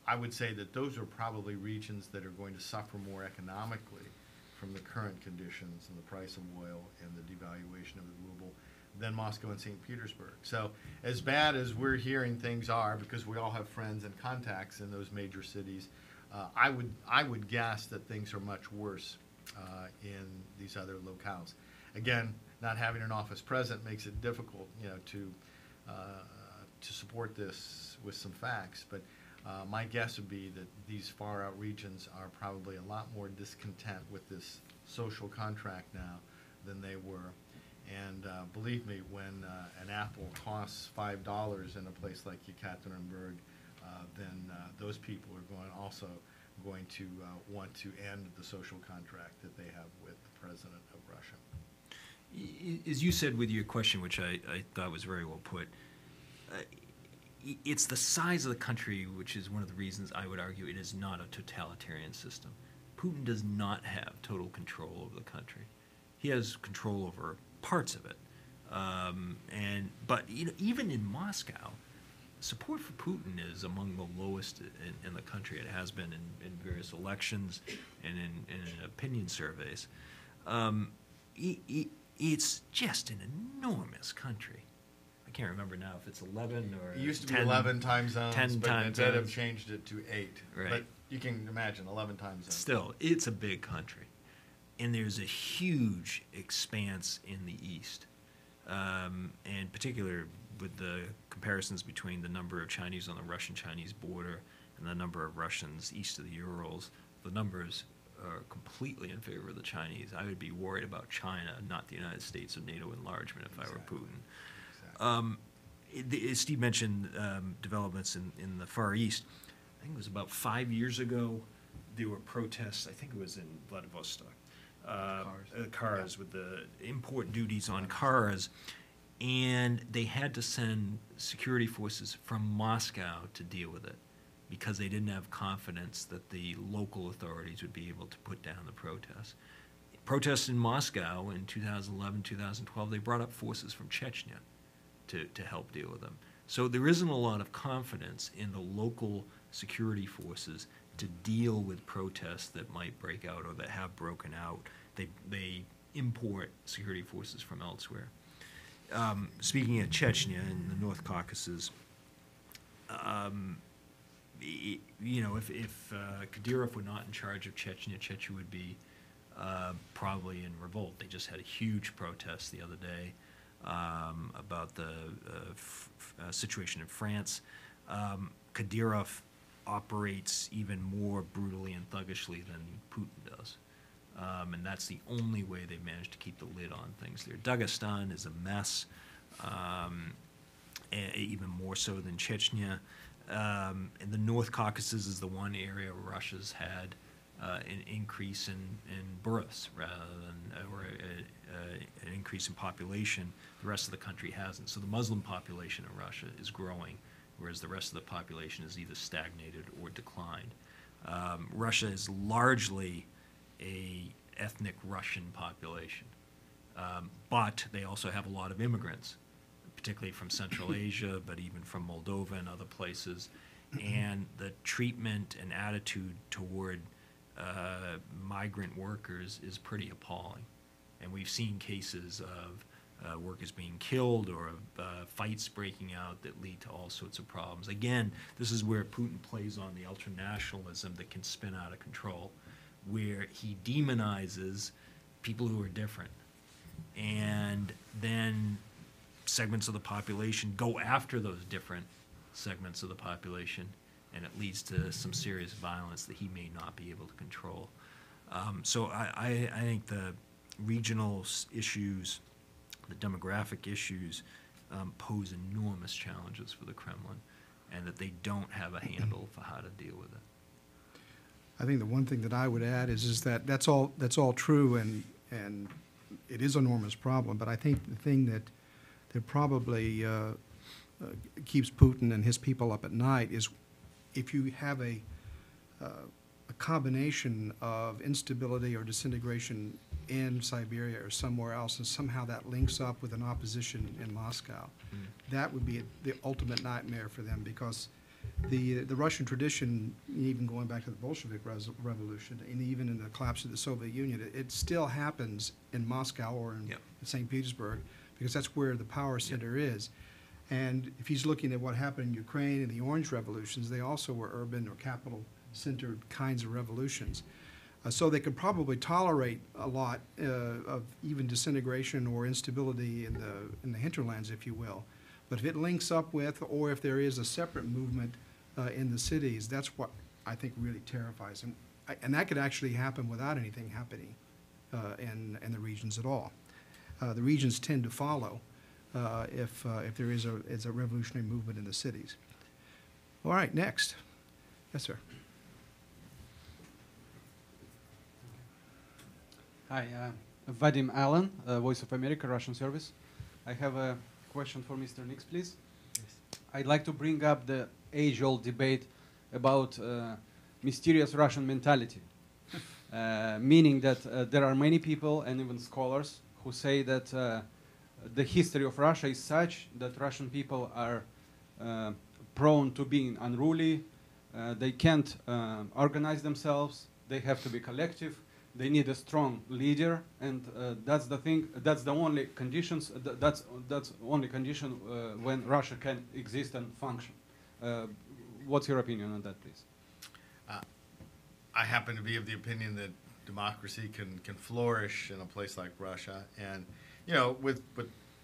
I would say that those are probably regions that are going to suffer more economically from the current conditions and the price of oil and the devaluation of the ruble than Moscow and St. Petersburg. So as bad as we're hearing things are, because we all have friends and contacts in those major cities, I would guess that things are much worse in these other locales. Again, not having an office present makes it difficult, you know, to support this with some facts. But My guess would be that these far out regions are probably a lot more discontent with this social contract now than they were. And believe me, when an apple costs $5 in a place like Yekaterinburg, then those people are also going to want to end the social contract that they have with the president of Russia. As you said with your question, which I thought was very well put, it's the size of the country which is one of the reasons I would argue it is not a totalitarian system. Putin does not have total control over the country. He has control over parts of it. But even in Moscow, support for Putin is among the lowest in the country. It has been in various elections and in opinion surveys. It's just an enormous country. I can't remember now if it's 11 or It used to 10, be 11 time zones, 10 but time Medvedev zones. changed it to 8. Right. But you can imagine 11 time zones. Still, it's a big country. And there's a huge expanse in the east. And particular with the comparisons between the number of Chinese on the Russian-Chinese border and the number of Russians east of the Urals, the numbers are completely in favor of the Chinese. I would be worried about China, not the United States or NATO enlargement if I were Putin. Steve mentioned developments in the Far East. I think it was about 5 years ago, there were protests, I think it was in Vladivostok, cars with the import duties on cars, and they had to send security forces from Moscow to deal with it because they didn't have confidence that the local authorities would be able to put down the protests. Protests in Moscow in 2011, 2012, they brought up forces from Chechnya to help deal with them. So there isn't a lot of confidence in the local security forces to deal with protests that might break out or that have broken out. They import security forces from elsewhere. Speaking of Chechnya in the North Caucasus, if Kadyrov were not in charge of Chechnya, Chechnya would be probably in revolt. They just had a huge protest the other day about the situation in France. Kadyrov operates even more brutally and thuggishly than Putin does. And that's the only way they've managed to keep the lid on things there. Dagestan is a mess, even more so than Chechnya. And the North Caucasus is the one area where Russia's had an increase in births rather than or an increase in population. The rest of the country hasn't. So the Muslim population in Russia is growing, whereas the rest of the population is either stagnated or declined. Russia is largely a ethnic Russian population, but they also have a lot of immigrants, particularly from Central Asia, but even from Moldova and other places. And the treatment and attitude toward migrant workers is pretty appalling. And we've seen cases of workers being killed or fights breaking out that lead to all sorts of problems. Again, this is where Putin plays on the ultranationalism that can spin out of control, where he demonizes people who are different. And then segments of the population go after those different segments of the population, and it leads to some serious violence that he may not be able to control. So I think the regional issues, the demographic issues, pose enormous challenges for the Kremlin, and that they don't have a handle for how to deal with it. I think the one thing that I would add is that that's all true, and it is an enormous problem. But I think the thing that probably keeps Putin and his people up at night is if you have a combination of instability or disintegration in Siberia or somewhere else, and somehow that links up with an opposition in Moscow, that would be the ultimate nightmare for them, because the Russian tradition, even going back to the Bolshevik Revolution, and even in the collapse of the Soviet Union, it still happens in Moscow or in St. Petersburg, because that's where the power center is. And if he's looking at what happened in Ukraine and the Orange Revolutions, they also were urban or capital-centered kinds of revolutions. So they could probably tolerate a lot of even disintegration or instability in the hinterlands, if you will. But if it links up with, or if there is a separate movement in the cities, that's what I think really terrifies. And that could actually happen without anything happening in the regions at all. The regions tend to follow if there is a revolutionary movement in the cities. All right, next. Yes, sir. Hi, Vadim Allen, Voice of America, Russian service. I have a question for Mr. Nix, please. Yes. I'd like to bring up the age-old debate about mysterious Russian mentality, meaning that there are many people and even scholars who say that the history of Russia is such that Russian people are prone to being unruly, they can't organize themselves, they have to be collective, they need a strong leader, and that's the thing. That's the only conditions. That's only condition when Russia can exist and function. What's your opinion on that, please? I happen to be of the opinion that democracy can flourish in a place like Russia, and you know, with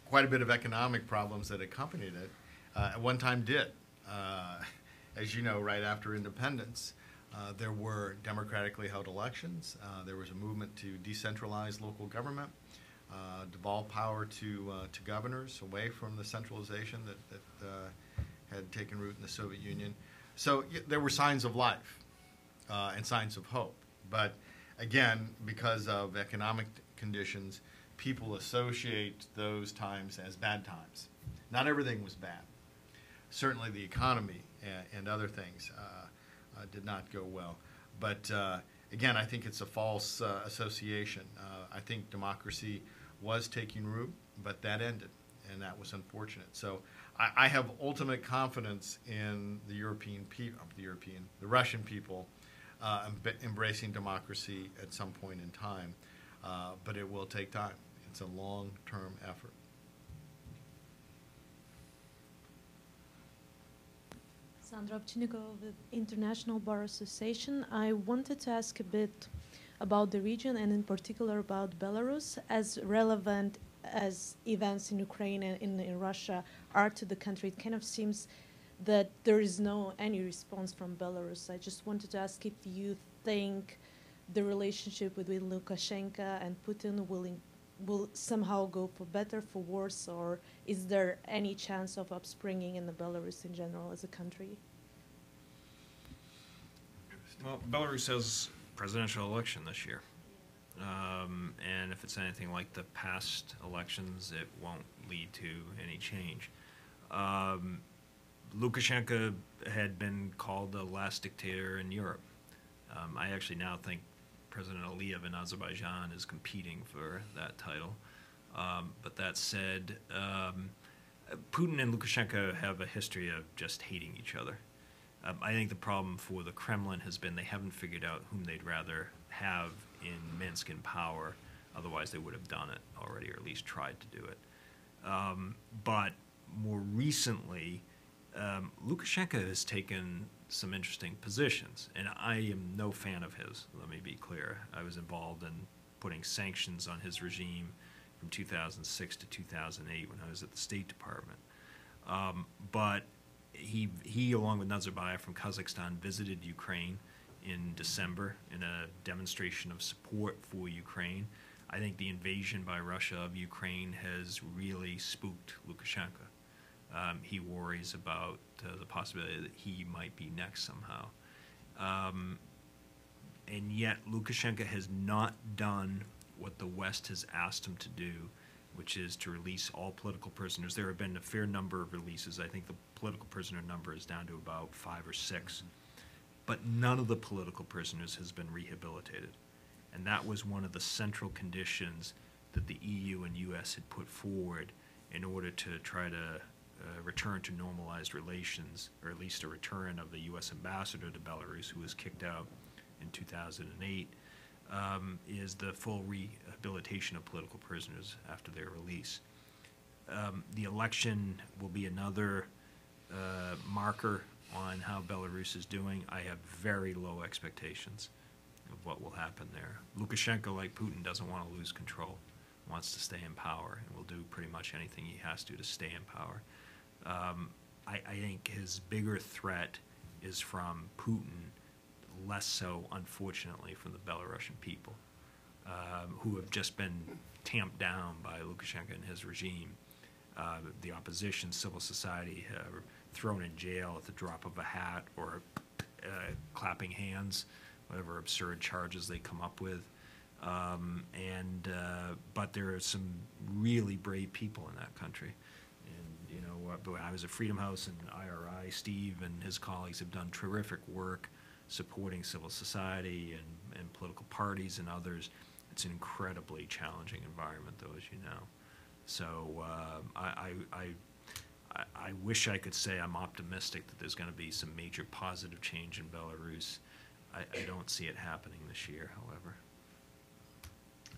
quite a bit of economic problems that accompanied it, at one time did. As you know, right after independence, there were democratically held elections. There was a movement to decentralize local government, devolve power to governors away from the centralization that had taken root in the Soviet Union. So there were signs of life and signs of hope. But again, because of economic conditions, people associate those times as bad times. Not everything was bad. Certainly the economy and other things did not go well. But again, I think it's a false association. I think democracy was taking root, but that ended, and that was unfortunate. So I have ultimate confidence in the the Russian people embracing democracy at some point in time, but it will take time. It's a long-term effort. Sandra Ovchinnikova with International Bar Association. I wanted to ask a bit about the region and in particular about Belarus, as relevant as events in Ukraine and in Russia are to the country. It kind of seems that there is any response from Belarus. I just wanted to ask if you think the relationship between Lukashenko and Putin will somehow go for better, for worse, or is there any chance of upspringing in the Belarus in general as a country? Well, Belarus has presidential election this year. And if it's anything like the past elections, it won't lead to any change. Lukashenko had been called the last dictator in Europe. I actually now think President Aliyev in Azerbaijan is competing for that title. But that said, Putin and Lukashenko have a history of just hating each other. I think the problem for the Kremlin has been they haven't figured out whom they'd rather have in Minsk in power. Otherwise, they would have done it already, or at least tried to do it. But more recently, Lukashenko has taken some interesting positions, and I am no fan of his, let me be clear. I was involved in putting sanctions on his regime from 2006 to 2008 when I was at the State Department. But he, along with Nazarbayev from Kazakhstan, visited Ukraine in December in a demonstration of support for Ukraine. I think the invasion by Russia of Ukraine has really spooked Lukashenko. He worries about the possibility that he might be next somehow. And yet Lukashenko has not done what the West has asked him to do, which is to release all political prisoners. There have been a fair number of releases. I think the political prisoner number is down to about 5 or 6. But none of the political prisoners has been rehabilitated. And that was one of the central conditions that the EU and US had put forward in order to try to return to normalized relations, or at least a return of the US ambassador to Belarus, who was kicked out in 2008, is the full rehabilitation of political prisoners after their release. The election will be another marker on how Belarus is doing. I have very low expectations of what will happen there. Lukashenko, like Putin, doesn't want to lose control, wants to stay in power, and will do pretty much anything he has to stay in power. I think his bigger threat is from Putin, less so, unfortunately, from the Belarusian people, who have just been tamped down by Lukashenko and his regime. The opposition, civil society, thrown in jail at the drop of a hat or clapping hands, whatever absurd charges they come up with. But there are some really brave people in that country. And, you know, I was at Freedom House and IRI, Steve and his colleagues have done terrific work supporting civil society and political parties and others. It's an incredibly challenging environment, though, as you know. So I wish I could say I'm optimistic that there's going to be some major positive change in Belarus. I don't see it happening this year, however.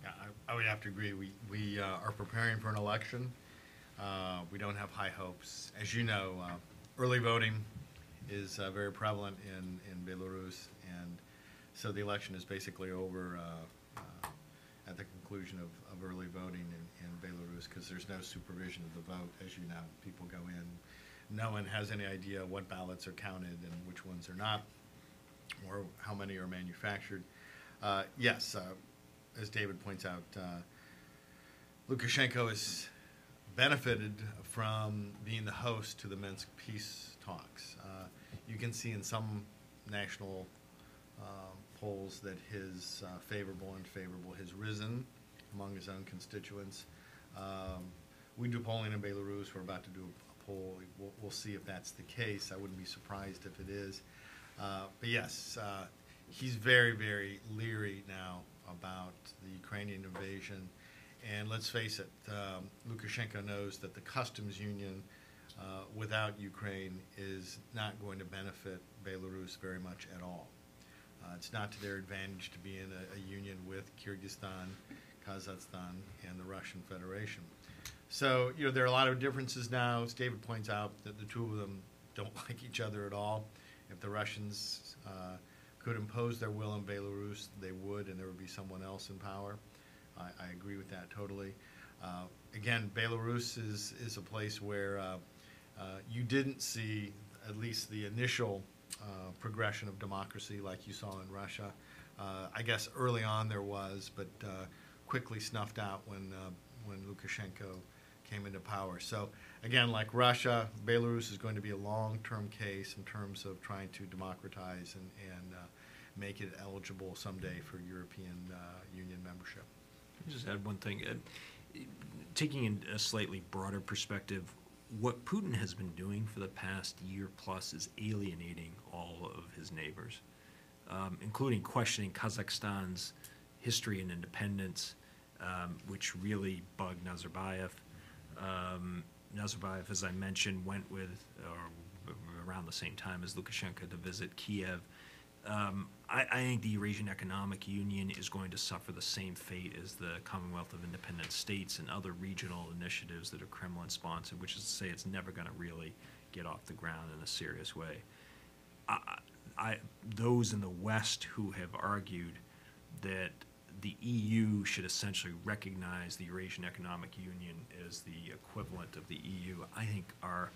Yeah, I would have to agree. We are preparing for an election. We don't have high hopes. As you know, early voting is very prevalent in Belarus, and so the election is basically over at the conclusion of early voting in Belarus, because there's no supervision of the vote. As you know, people go in. No one has any idea what ballots are counted and which ones are not, or how many are manufactured. Yes, as David points out, Lukashenko has benefited from being the host to the Minsk peace talks. You can see in some national polls that his favorable and unfavorable has risen among his own constituents. We do polling in Belarus. We're about to do a poll. We'll see if that's the case. I wouldn't be surprised if it is. But yes, he's very, very leery now about the Ukrainian invasion. And let's face it, Lukashenko knows that the customs union without Ukraine is not going to benefit Belarus very much at all. It's not to their advantage to be in a union with Kyrgyzstan, Kazakhstan, and the Russian Federation. So, you know, there are a lot of differences now. As David points out, that the two of them don't like each other at all. If the Russians could impose their will in Belarus, they would, and there would be someone else in power. I agree with that totally. Again, Belarus is a place where you didn't see at least the initial progression of democracy like you saw in Russia. I guess early on there was, but quickly snuffed out when Lukashenko came into power. So again, like Russia, Belarus is going to be a long-term case in terms of trying to democratize and make it eligible someday for European Union membership. Just add one thing. Taking in a slightly broader perspective, what Putin has been doing for the past year plus is alienating all of his neighbors, including questioning Kazakhstan's history and independence, which really bugged Nazarbayev. Nazarbayev, as I mentioned, went with, around the same time as Lukashenko, to visit Kiev. I think the Eurasian Economic Union is going to suffer the same fate as the Commonwealth of Independent States and other regional initiatives that are Kremlin-sponsored, which is to say it's never going to really get off the ground in a serious way. Those in the West who have argued that the EU should essentially recognize the Eurasian Economic Union as the equivalent of the EU, I think are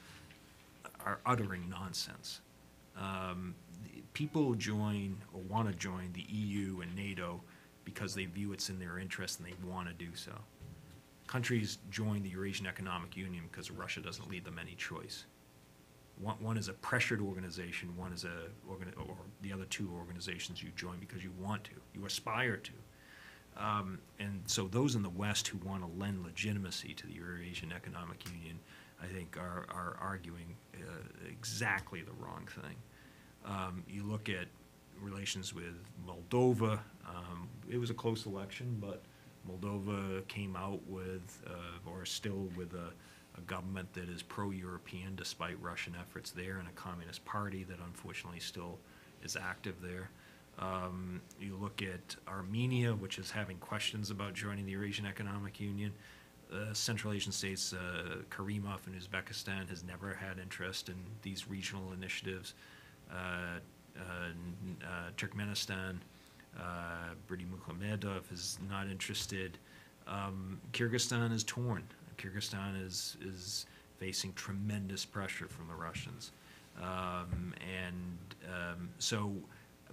uttering nonsense. People join or want to join the EU and NATO because they view it's in their interest and they want to do so. Countries join the Eurasian Economic Union because Russia doesn't leave them any choice. One is a pressured organization, one is or the other two organizations you join because you want to, you aspire to. And so those in the West who want to lend legitimacy to the Eurasian Economic Union, I think, are arguing exactly the wrong thing. You look at relations with Moldova. It was a close election, but Moldova came out with, or still with, a government that is pro-European despite Russian efforts there, and a communist party that unfortunately still is active there. You look at Armenia, which is having questions about joining the Eurasian Economic Union. Central Asian states, Karimov in Uzbekistan has never had interest in these regional initiatives. Turkmenistan, Berdi Muhamedov is not interested. Kyrgyzstan is torn. Kyrgyzstan is facing tremendous pressure from the Russians.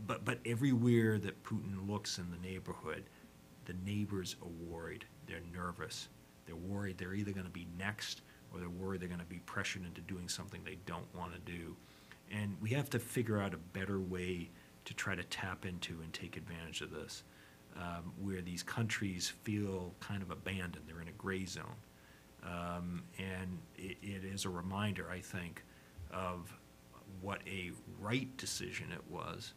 But everywhere that Putin looks in the neighborhood, the neighbors are worried. They're nervous. They're worried they're either going to be next, or they're worried they're going to be pressured into doing something they don't want to do. And we have to figure out a better way to try to tap into and take advantage of this, where these countries feel kind of abandoned. They're in a gray zone. And it is a reminder, I think, of what a right decision it was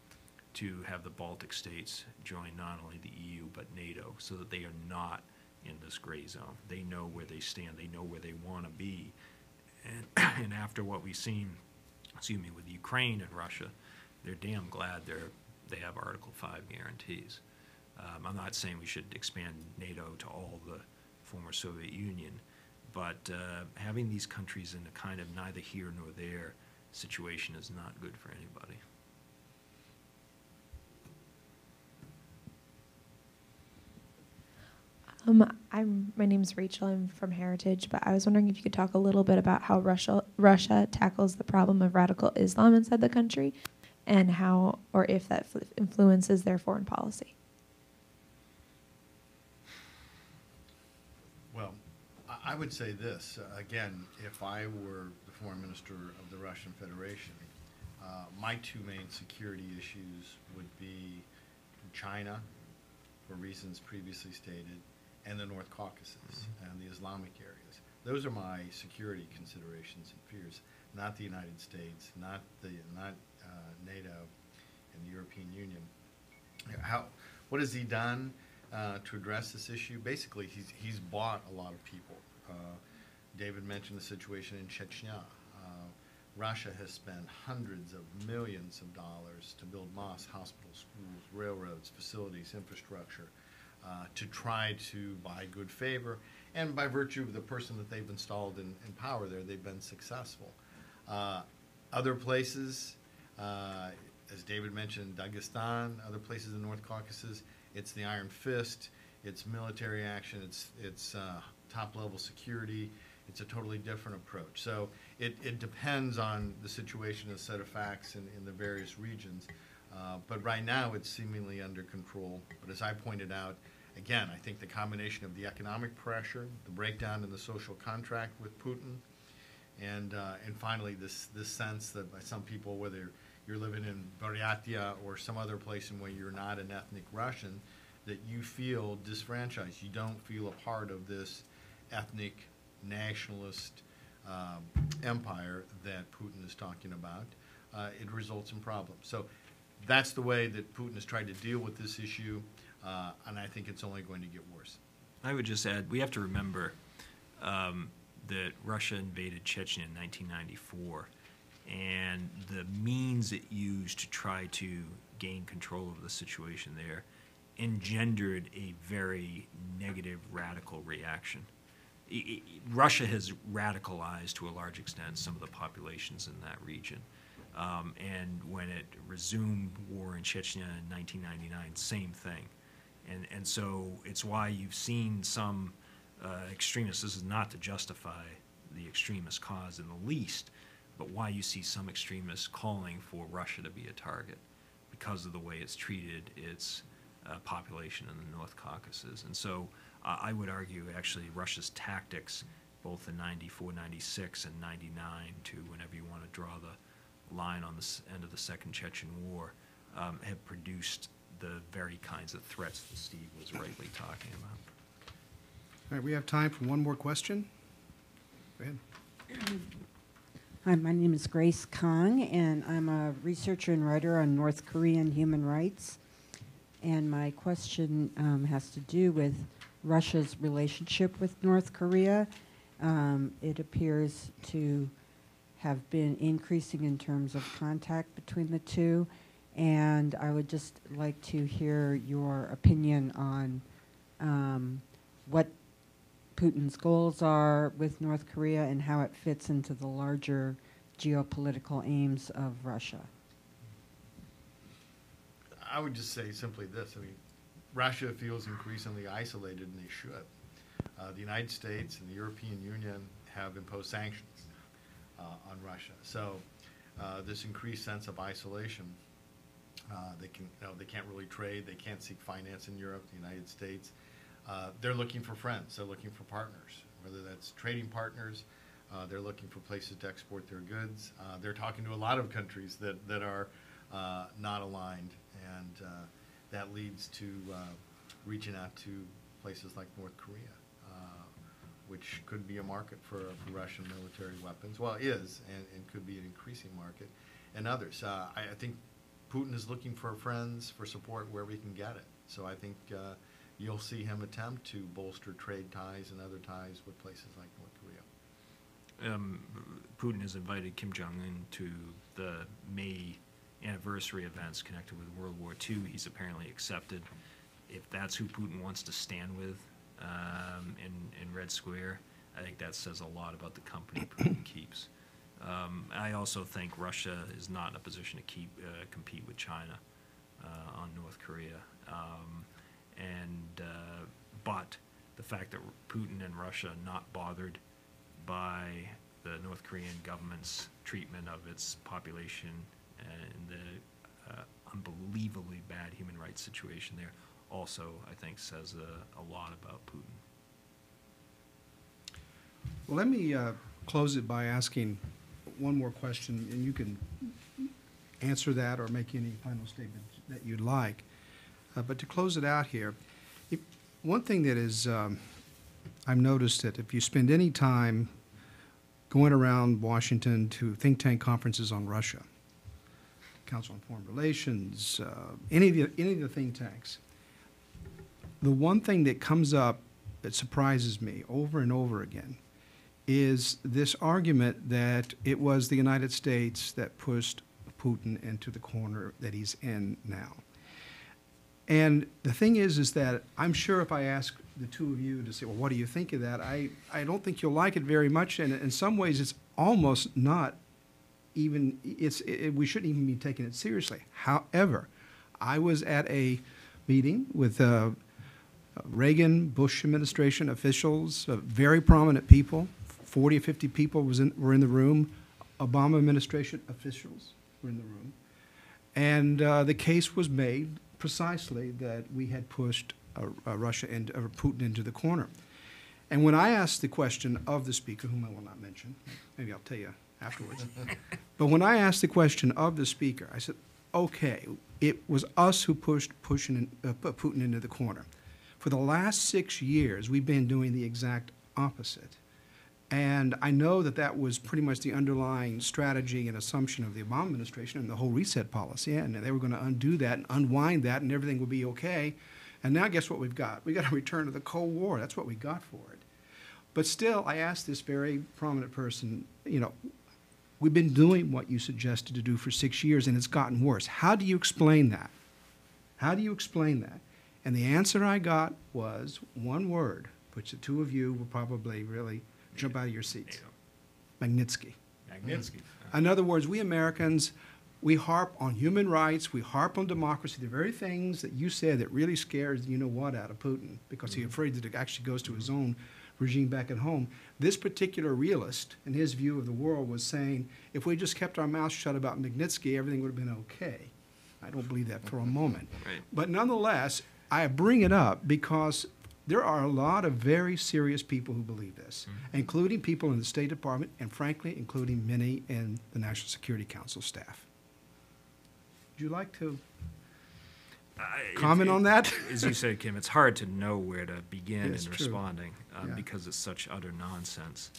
to have the Baltic states join not only the EU but NATO, so that they are not in this gray zone. They know where they stand. They know where they want to be. And after what we've seen, with Ukraine and Russia, they're damn glad they have Article 5 guarantees. I'm not saying we should expand NATO to all the former Soviet Union, but having these countries in a kind of neither here nor there situation is not good for anybody. My name's Rachel. I'm from Heritage, but I was wondering if you could talk a little bit about how Russia tackles the problem of radical Islam inside the country, and how, or if that influences their foreign policy. Well, I would say this. Again, if I were the foreign minister of the Russian Federation, my two main security issues would be China, for reasons previously stated, and the North Caucasus and the Islamic areas. Those are my security considerations and fears, not the United States, not NATO and the European Union. What has he done to address this issue? Basically, he's bought a lot of people. David mentioned the situation in Chechnya. Russia has spent hundreds of millions of dollars to build mosques, hospitals, schools, railroads, facilities, infrastructure, to try to buy good favor. And by virtue of the person that they've installed in power there, they've been successful. Other places, as David mentioned, Dagestan, other places in the North Caucasus, it's the iron fist, it's military action, it's top-level security. It's a totally different approach. So it depends on the situation, a set of facts in the various regions. But right now, it's seemingly under control. But as I pointed out, again, I think the combination of the economic pressure, the breakdown in the social contract with Putin, and finally this sense that by some people, whether you're living in Buryatia or some other place in where you're not an ethnic Russian, that you feel disfranchised. You don't feel a part of this ethnic nationalist empire that Putin is talking about. It results in problems. So that's the way that Putin has tried to deal with this issue, and I think it's only going to get worse. I would just add, we have to remember that Russia invaded Chechnya in 1994, and the means it used to try to gain control of the situation there engendered a very negative, radical reaction. Russia has radicalized, to a large extent, some of the populations in that region. And when it resumed war in Chechnya in 1999, same thing. And so it's why you've seen some extremists, this is not to justify the extremist cause in the least, but why you see some extremists calling for Russia to be a target because of the way it's treated its population in the North Caucasus. And so I would argue actually Russia's tactics, both in 94, 96, and 99, to whenever you want to draw the line on the end of the Second Chechen War, have produced the very kinds of threats that Steve was rightly talking about. All right, we have time for one more question. Go ahead. Hi, my name is Grace Kong, and I'm a researcher and writer on North Korean human rights. And my question has to do with Russia's relationship with North Korea. It appears to have been increasing in terms of contact between the two. And I would just like to hear your opinion on what Putin's goals are with North Korea and how it fits into the larger geopolitical aims of Russia. I would just say simply this. I mean, Russia feels increasingly isolated, and they should. The United States and the European Union have imposed sanctions on Russia. So this increased sense of isolation. They can't really trade. They can't seek finance in Europe, the United States. They're looking for friends. They're looking for partners, whether that's trading partners. They're looking for places to export their goods. They're talking to a lot of countries that are not aligned, and that leads to reaching out to places like North Korea, which could be a market for Russian military weapons. Well, it is, and could be an increasing market, and others. I think Putin is looking for friends, for support wherever he can get it. So I think you'll see him attempt to bolster trade ties and other ties with places like North Korea. Putin has invited Kim Jong-un to the May anniversary events connected with World War II. He's apparently accepted. If that's who Putin wants to stand with in Red Square, I think that says a lot about the company Putin keeps. I also think Russia is not in a position to compete with China on North Korea. But the fact that Putin and Russia are not bothered by the North Korean government's treatment of its population and the unbelievably bad human rights situation there also, I think, says a lot about Putin. Well, let me close it by asking one more question, and you can answer that or make any final statement that you'd like. But to close it out here, one thing that is, I've noticed that if you spend any time going around Washington to think tank conferences on Russia, Council on Foreign Relations, any of the think tanks, the one thing that comes up that surprises me over and over again is this argument that it was the United States that pushed Putin into the corner that he's in now. And the thing is that I'm sure if I ask the two of you to say, well, what do you think of that? I don't think you'll like it very much, and in some ways it's almost not even, we shouldn't even be taking it seriously. However, I was at a meeting with Reagan, Bush administration officials, very prominent people, 40 or 50 people were in the room. Obama administration officials were in the room. And the case was made precisely that we had pushed Russia and Putin into the corner. And when I asked the question of the speaker, whom I will not mention, maybe I'll tell you afterwards, but when I asked the question of the speaker, I said, okay, it was us who pushed Putin into the corner. For the last 6 years, we've been doing the exact opposite. And I know that that was pretty much the underlying strategy and assumption of the Obama administration and the whole reset policy, and they were going to undo that and unwind that, and everything would be okay. And now guess what we've got? We've got a return to the Cold War. That's what we got for it. But still, I asked this very prominent person, you know, we've been doing what you suggested to do for 6 years, and it's gotten worse. How do you explain that? How do you explain that? And the answer I got was one word, which the two of you will probably really jump out of your seats. Magnitsky. Magnitsky. In other words, we Americans, we harp on human rights, we harp on democracy, the very things that you said that really scares you-know-what out of Putin because he's afraid that it actually goes to his own regime back at home. This particular realist, in his view of the world, was saying, if we just kept our mouths shut about Magnitsky, everything would have been okay. I don't believe that for a moment. Right. But nonetheless, I bring it up because there are a lot of very serious people who believe this, including people in the State Department and, frankly, including many in the National Security Council staff. Would you like to comment on that? As you said, Kim, it's hard to know where to begin It's in true. responding Yeah. because it's such utter nonsense.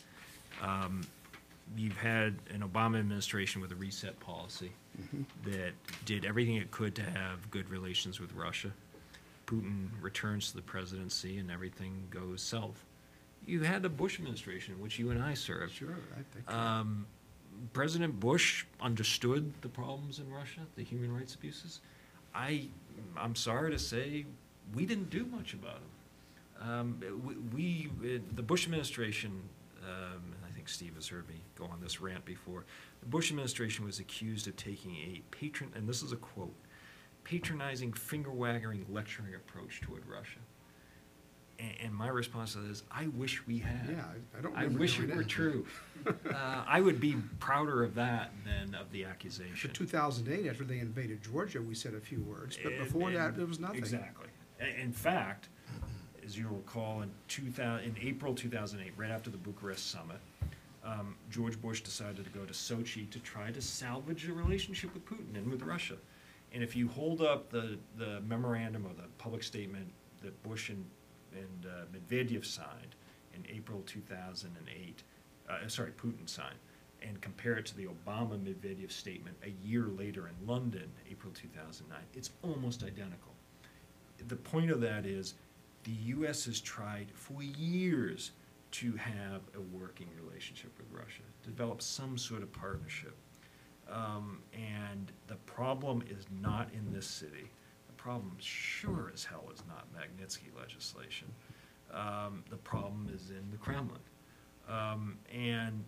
You've had an Obama administration with a reset policy that did everything it could to have good relations with Russia. Putin returns to the presidency and everything goes south. You had the Bush administration, in which you and I served. Sure, I think. President Bush understood the problems in Russia, the human rights abuses. I'm sorry to say, we didn't do much about them. The Bush administration, and I think Steve has heard me go on this rant before, the Bush administration was accused of taking a and this is a quote, patronizing, finger-wagging, lecturing approach toward Russia. And my response to that is, I wish we had. Yeah, I don't I remember wish doing it were that. true. I would be prouder of that than of the For accusation. 2008, after they invaded Georgia, we said a few words, but before that, there was nothing. Exactly. In fact, as you'll recall, in April 2008, right after the Bucharest summit, George Bush decided to go to Sochi to try to salvage a relationship with Putin and with Russia. And if you hold up the memorandum or the public statement that Bush and Medvedev signed in April 2008, Putin signed, and compare it to the Obama-Medvedev statement a year later in London, April 2009, it's almost identical. The point of that is the U.S. has tried for years to have a working relationship with Russia, develop some sort of partnership. And the problem is not in this city. The problem sure as hell is not Magnitsky legislation. The problem is in the Kremlin. And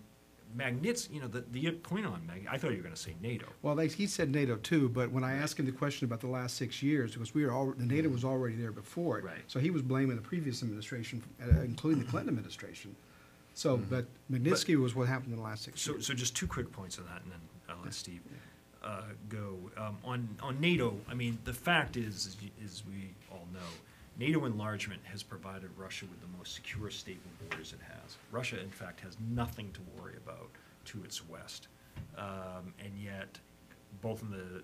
Magnitsky, the point on Magnitsky, I thought you were going to say NATO. Well, he said NATO too, but when I asked him the question about the last 6 years, because the NATO was already there before it, Right. so he was blaming the previous administration, including the Clinton administration. So, but Magnitsky was what happened in the last 6 years. So just two quick points on that, and then I'll let Steve go. On NATO, I mean, the fact is we all know, NATO enlargement has provided Russia with the most secure, stable borders it has. Russia, in fact, has nothing to worry about to its west. And yet, both in the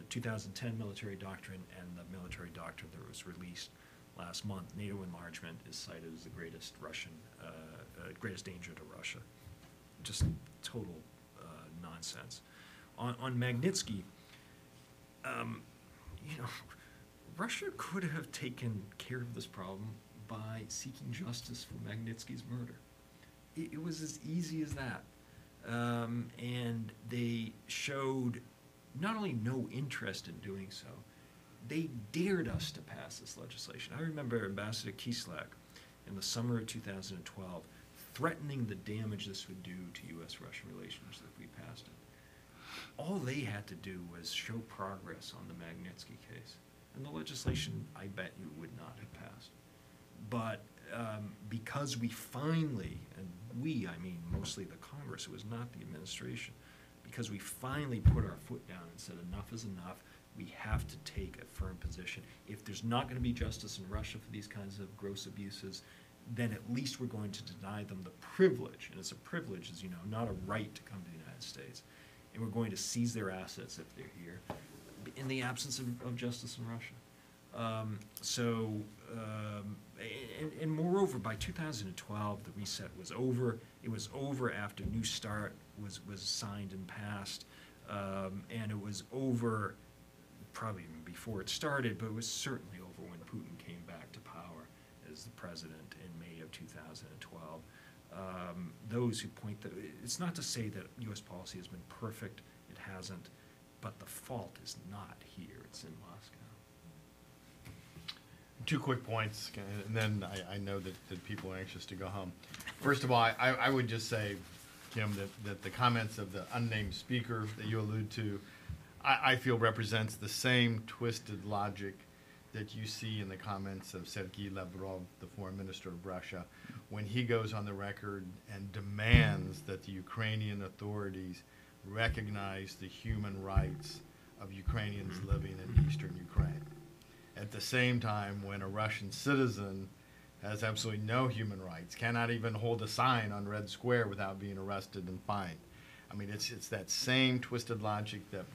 2010 military doctrine and the military doctrine that was released last month, NATO enlargement is cited as the greatest greatest danger to Russia. Just total nonsense. On Magnitsky, Russia could have taken care of this problem by seeking justice for Magnitsky's murder. It was as easy as that. And they showed not only no interest in doing so, they dared us to pass this legislation. I remember Ambassador Kislak in the summer of 2012 threatening the damage this would do to U.S.-Russia relations if we passed it. All they had to do was show progress on the Magnitsky case. And the legislation, I bet you, would not have passed. But because we finally, and we, I mean mostly the Congress, it was not the administration, because we finally put our foot down and said enough is enough, we have to take a firm position. If there's not going to be justice in Russia for these kinds of gross abuses, then at least we're going to deny them the privilege, and it's a privilege, as you know, not a right to come to the United States. And we're going to seize their assets if they're here, in the absence of justice in Russia. And moreover, by 2012, the reset was over. It was over after New START was signed and passed, and it was over probably even before it started, but it was certainly over when Putin came back to power as the president in May of 2012. Those who point that, it's not to say that U.S. policy has been perfect, it hasn't, but the fault is not here, it's in Moscow. Two quick points, and then I know that people are anxious to go home. First of all, I would just say, Kim, that the comments of the unnamed speaker that you allude to, I feel represents the same twisted logic that you see in the comments of Sergei Lavrov, the foreign minister of Russia, when he goes on the record and demands that the Ukrainian authorities recognize the human rights of Ukrainians living in eastern Ukraine. At the same time, when a Russian citizen has absolutely no human rights, cannot even hold a sign on Red Square without being arrested and fined. I mean, it's that same twisted logic that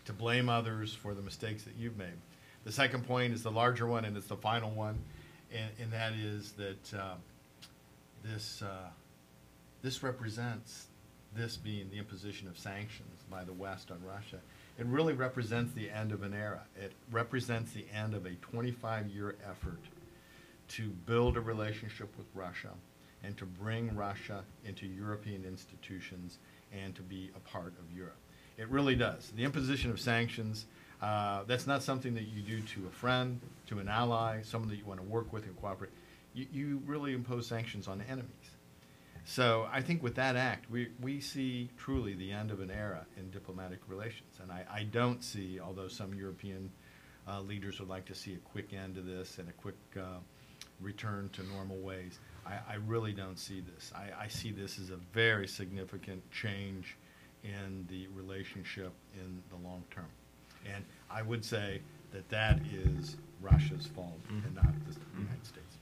to blame others for the mistakes that you've made. The second point is the larger one, and it's the final one, and that is that this represents, this being the imposition of sanctions by the West on Russia, it really represents the end of an era. It represents the end of a 25-year effort to build a relationship with Russia and to bring Russia into European institutions and to be a part of Europe. It really does. The imposition of sanctions, that's not something that you do to a friend, to an ally, someone that you want to work with and cooperate. You really impose sanctions on enemies. So I think with that act, we see truly the end of an era in diplomatic relations. And I don't see, although some European leaders would like to see a quick end to this and a quick return to normal ways. I really don't see this. I see this as a very significant change in the relationship in the long term. And I would say that that is Russia's fault and not the United States.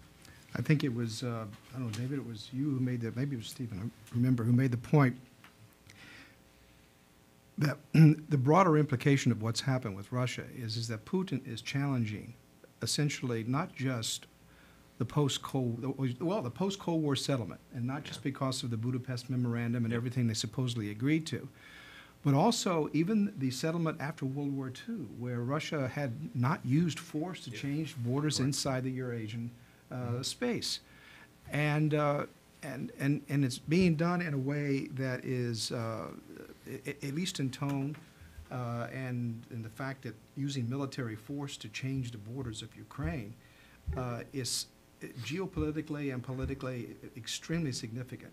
I think it was, I don't know, David, it was you who made the, maybe it was Stephen, I remember, who made the point that the broader implication of what's happened with Russia is that Putin is challenging essentially not just the post-Cold War settlement, and not just because of the Budapest Memorandum and everything they supposedly agreed to, but also even the settlement after World War II, where Russia had not used force to change borders inside the Eurasian space, and it's being done in a way that is, at least in tone, and in the fact that using military force to change the borders of Ukraine is geopolitically and politically extremely significant.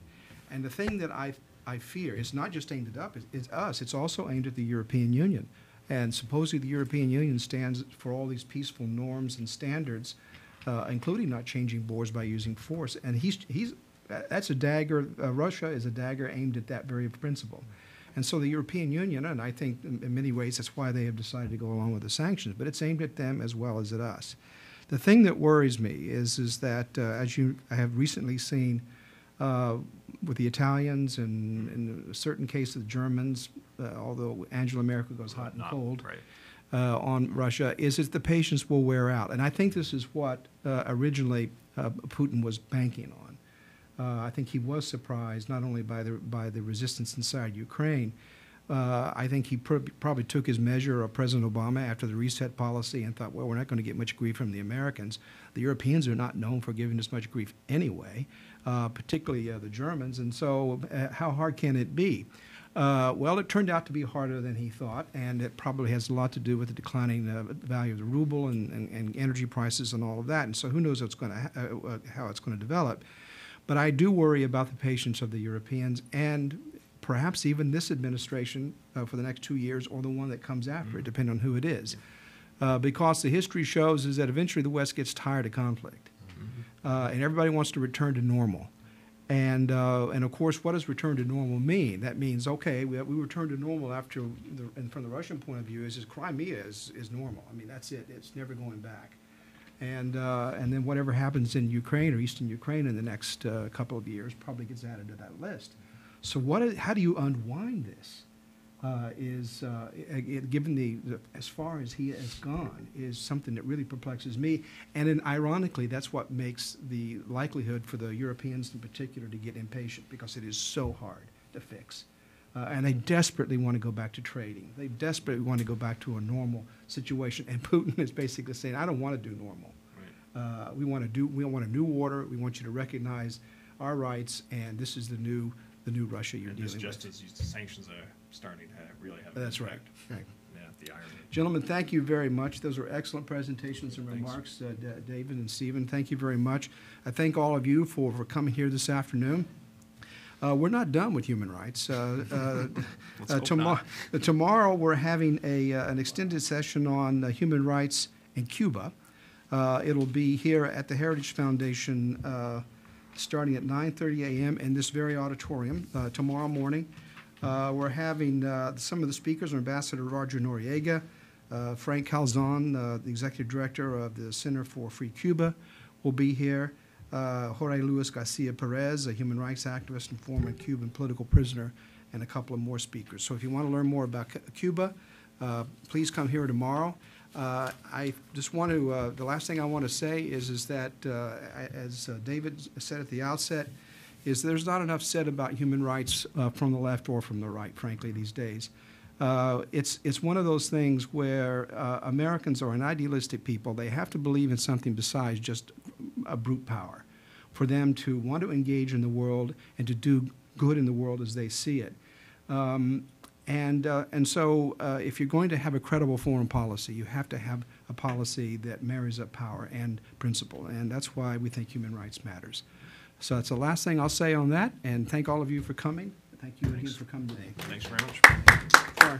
And the thing that I fear is not just aimed at us, it's also aimed at the European Union. And supposedly the European Union stands for all these peaceful norms and standards, including not changing borders by using force. And that's a dagger, Russia is a dagger aimed at that very principle. And so the European Union, and I think in many ways that's why they have decided to go along with the sanctions, but it's aimed at them as well as at us. The thing that worries me is that, as I have recently seen with the Italians and in a certain case the Germans, although Angela Merkel goes hot and cold on Russia, is that the patience will wear out. And I think this is what originally Putin was banking on. I think he was surprised not only by the resistance inside Ukraine. I think he probably took his measure of President Obama after the reset policy and thought, well, we're not going to get much grief from the Americans. The Europeans are not known for giving us much grief anyway, particularly the Germans. And so how hard can it be? Well, it turned out to be harder than he thought, and it probably has a lot to do with the declining value of the ruble and energy prices and all of that. And so who knows how it's going to develop. But I do worry about the patience of the Europeans and perhaps even this administration for the next 2 years or the one that comes after it, depending on who it is. Because the history shows is that eventually the West gets tired of conflict. And everybody wants to return to normal. And of course, what does return to normal mean? That means, okay, we return to normal after, and from the Russian point of view, is Crimea is normal. I mean, that's it. It's never going back. And then whatever happens in Ukraine or Eastern Ukraine in the next couple of years probably gets added to that list. So how do you unwind this? Given as far as he has gone, is something that really perplexes me. And then ironically, that's what makes the likelihood for the Europeans in particular to get impatient, because it is so hard to fix. And they desperately want to go back to trading. They desperately want to go back to a normal situation. And Putin is basically saying, I don't want to do normal. Right. We want a new order. We want you to recognize our rights, and this is the new Russia you're dealing with. Just as the sanctions are starting to really have an That's impact. right. Yeah, the irony. Gentlemen, thank you very much. Those were excellent presentations and remarks, David and Stephen. Thank you very much. I thank all of you for coming here this afternoon. We're not done with human rights. Tomorrow we're having an extended session on human rights in Cuba. It'll be here at the Heritage Foundation starting at 9:30 a.m. in this very auditorium tomorrow morning. We're having some of the speakers are Ambassador Roger Noriega, Frank Calzon, the Executive Director of the Center for Free Cuba, will be here. Jorge Luis Garcia Perez, a human rights activist and former Cuban political prisoner, and a couple of more speakers. So if you want to learn more about Cuba, please come here tomorrow. I just want to, the last thing I want to say is that, as David said at the outset, is there's not enough said about human rights from the left or from the right, frankly, these days. It's one of those things where Americans are an idealistic people. They have to believe in something besides just a brute power for them to want to engage in the world and to do good in the world as they see it. And so if you're going to have a credible foreign policy, you have to have a policy that marries up power and principle. And that's why we think human rights matters. So that's the last thing I'll say on that. And thank all of you for coming. Thank you again for coming today. Thanks very much. Sure.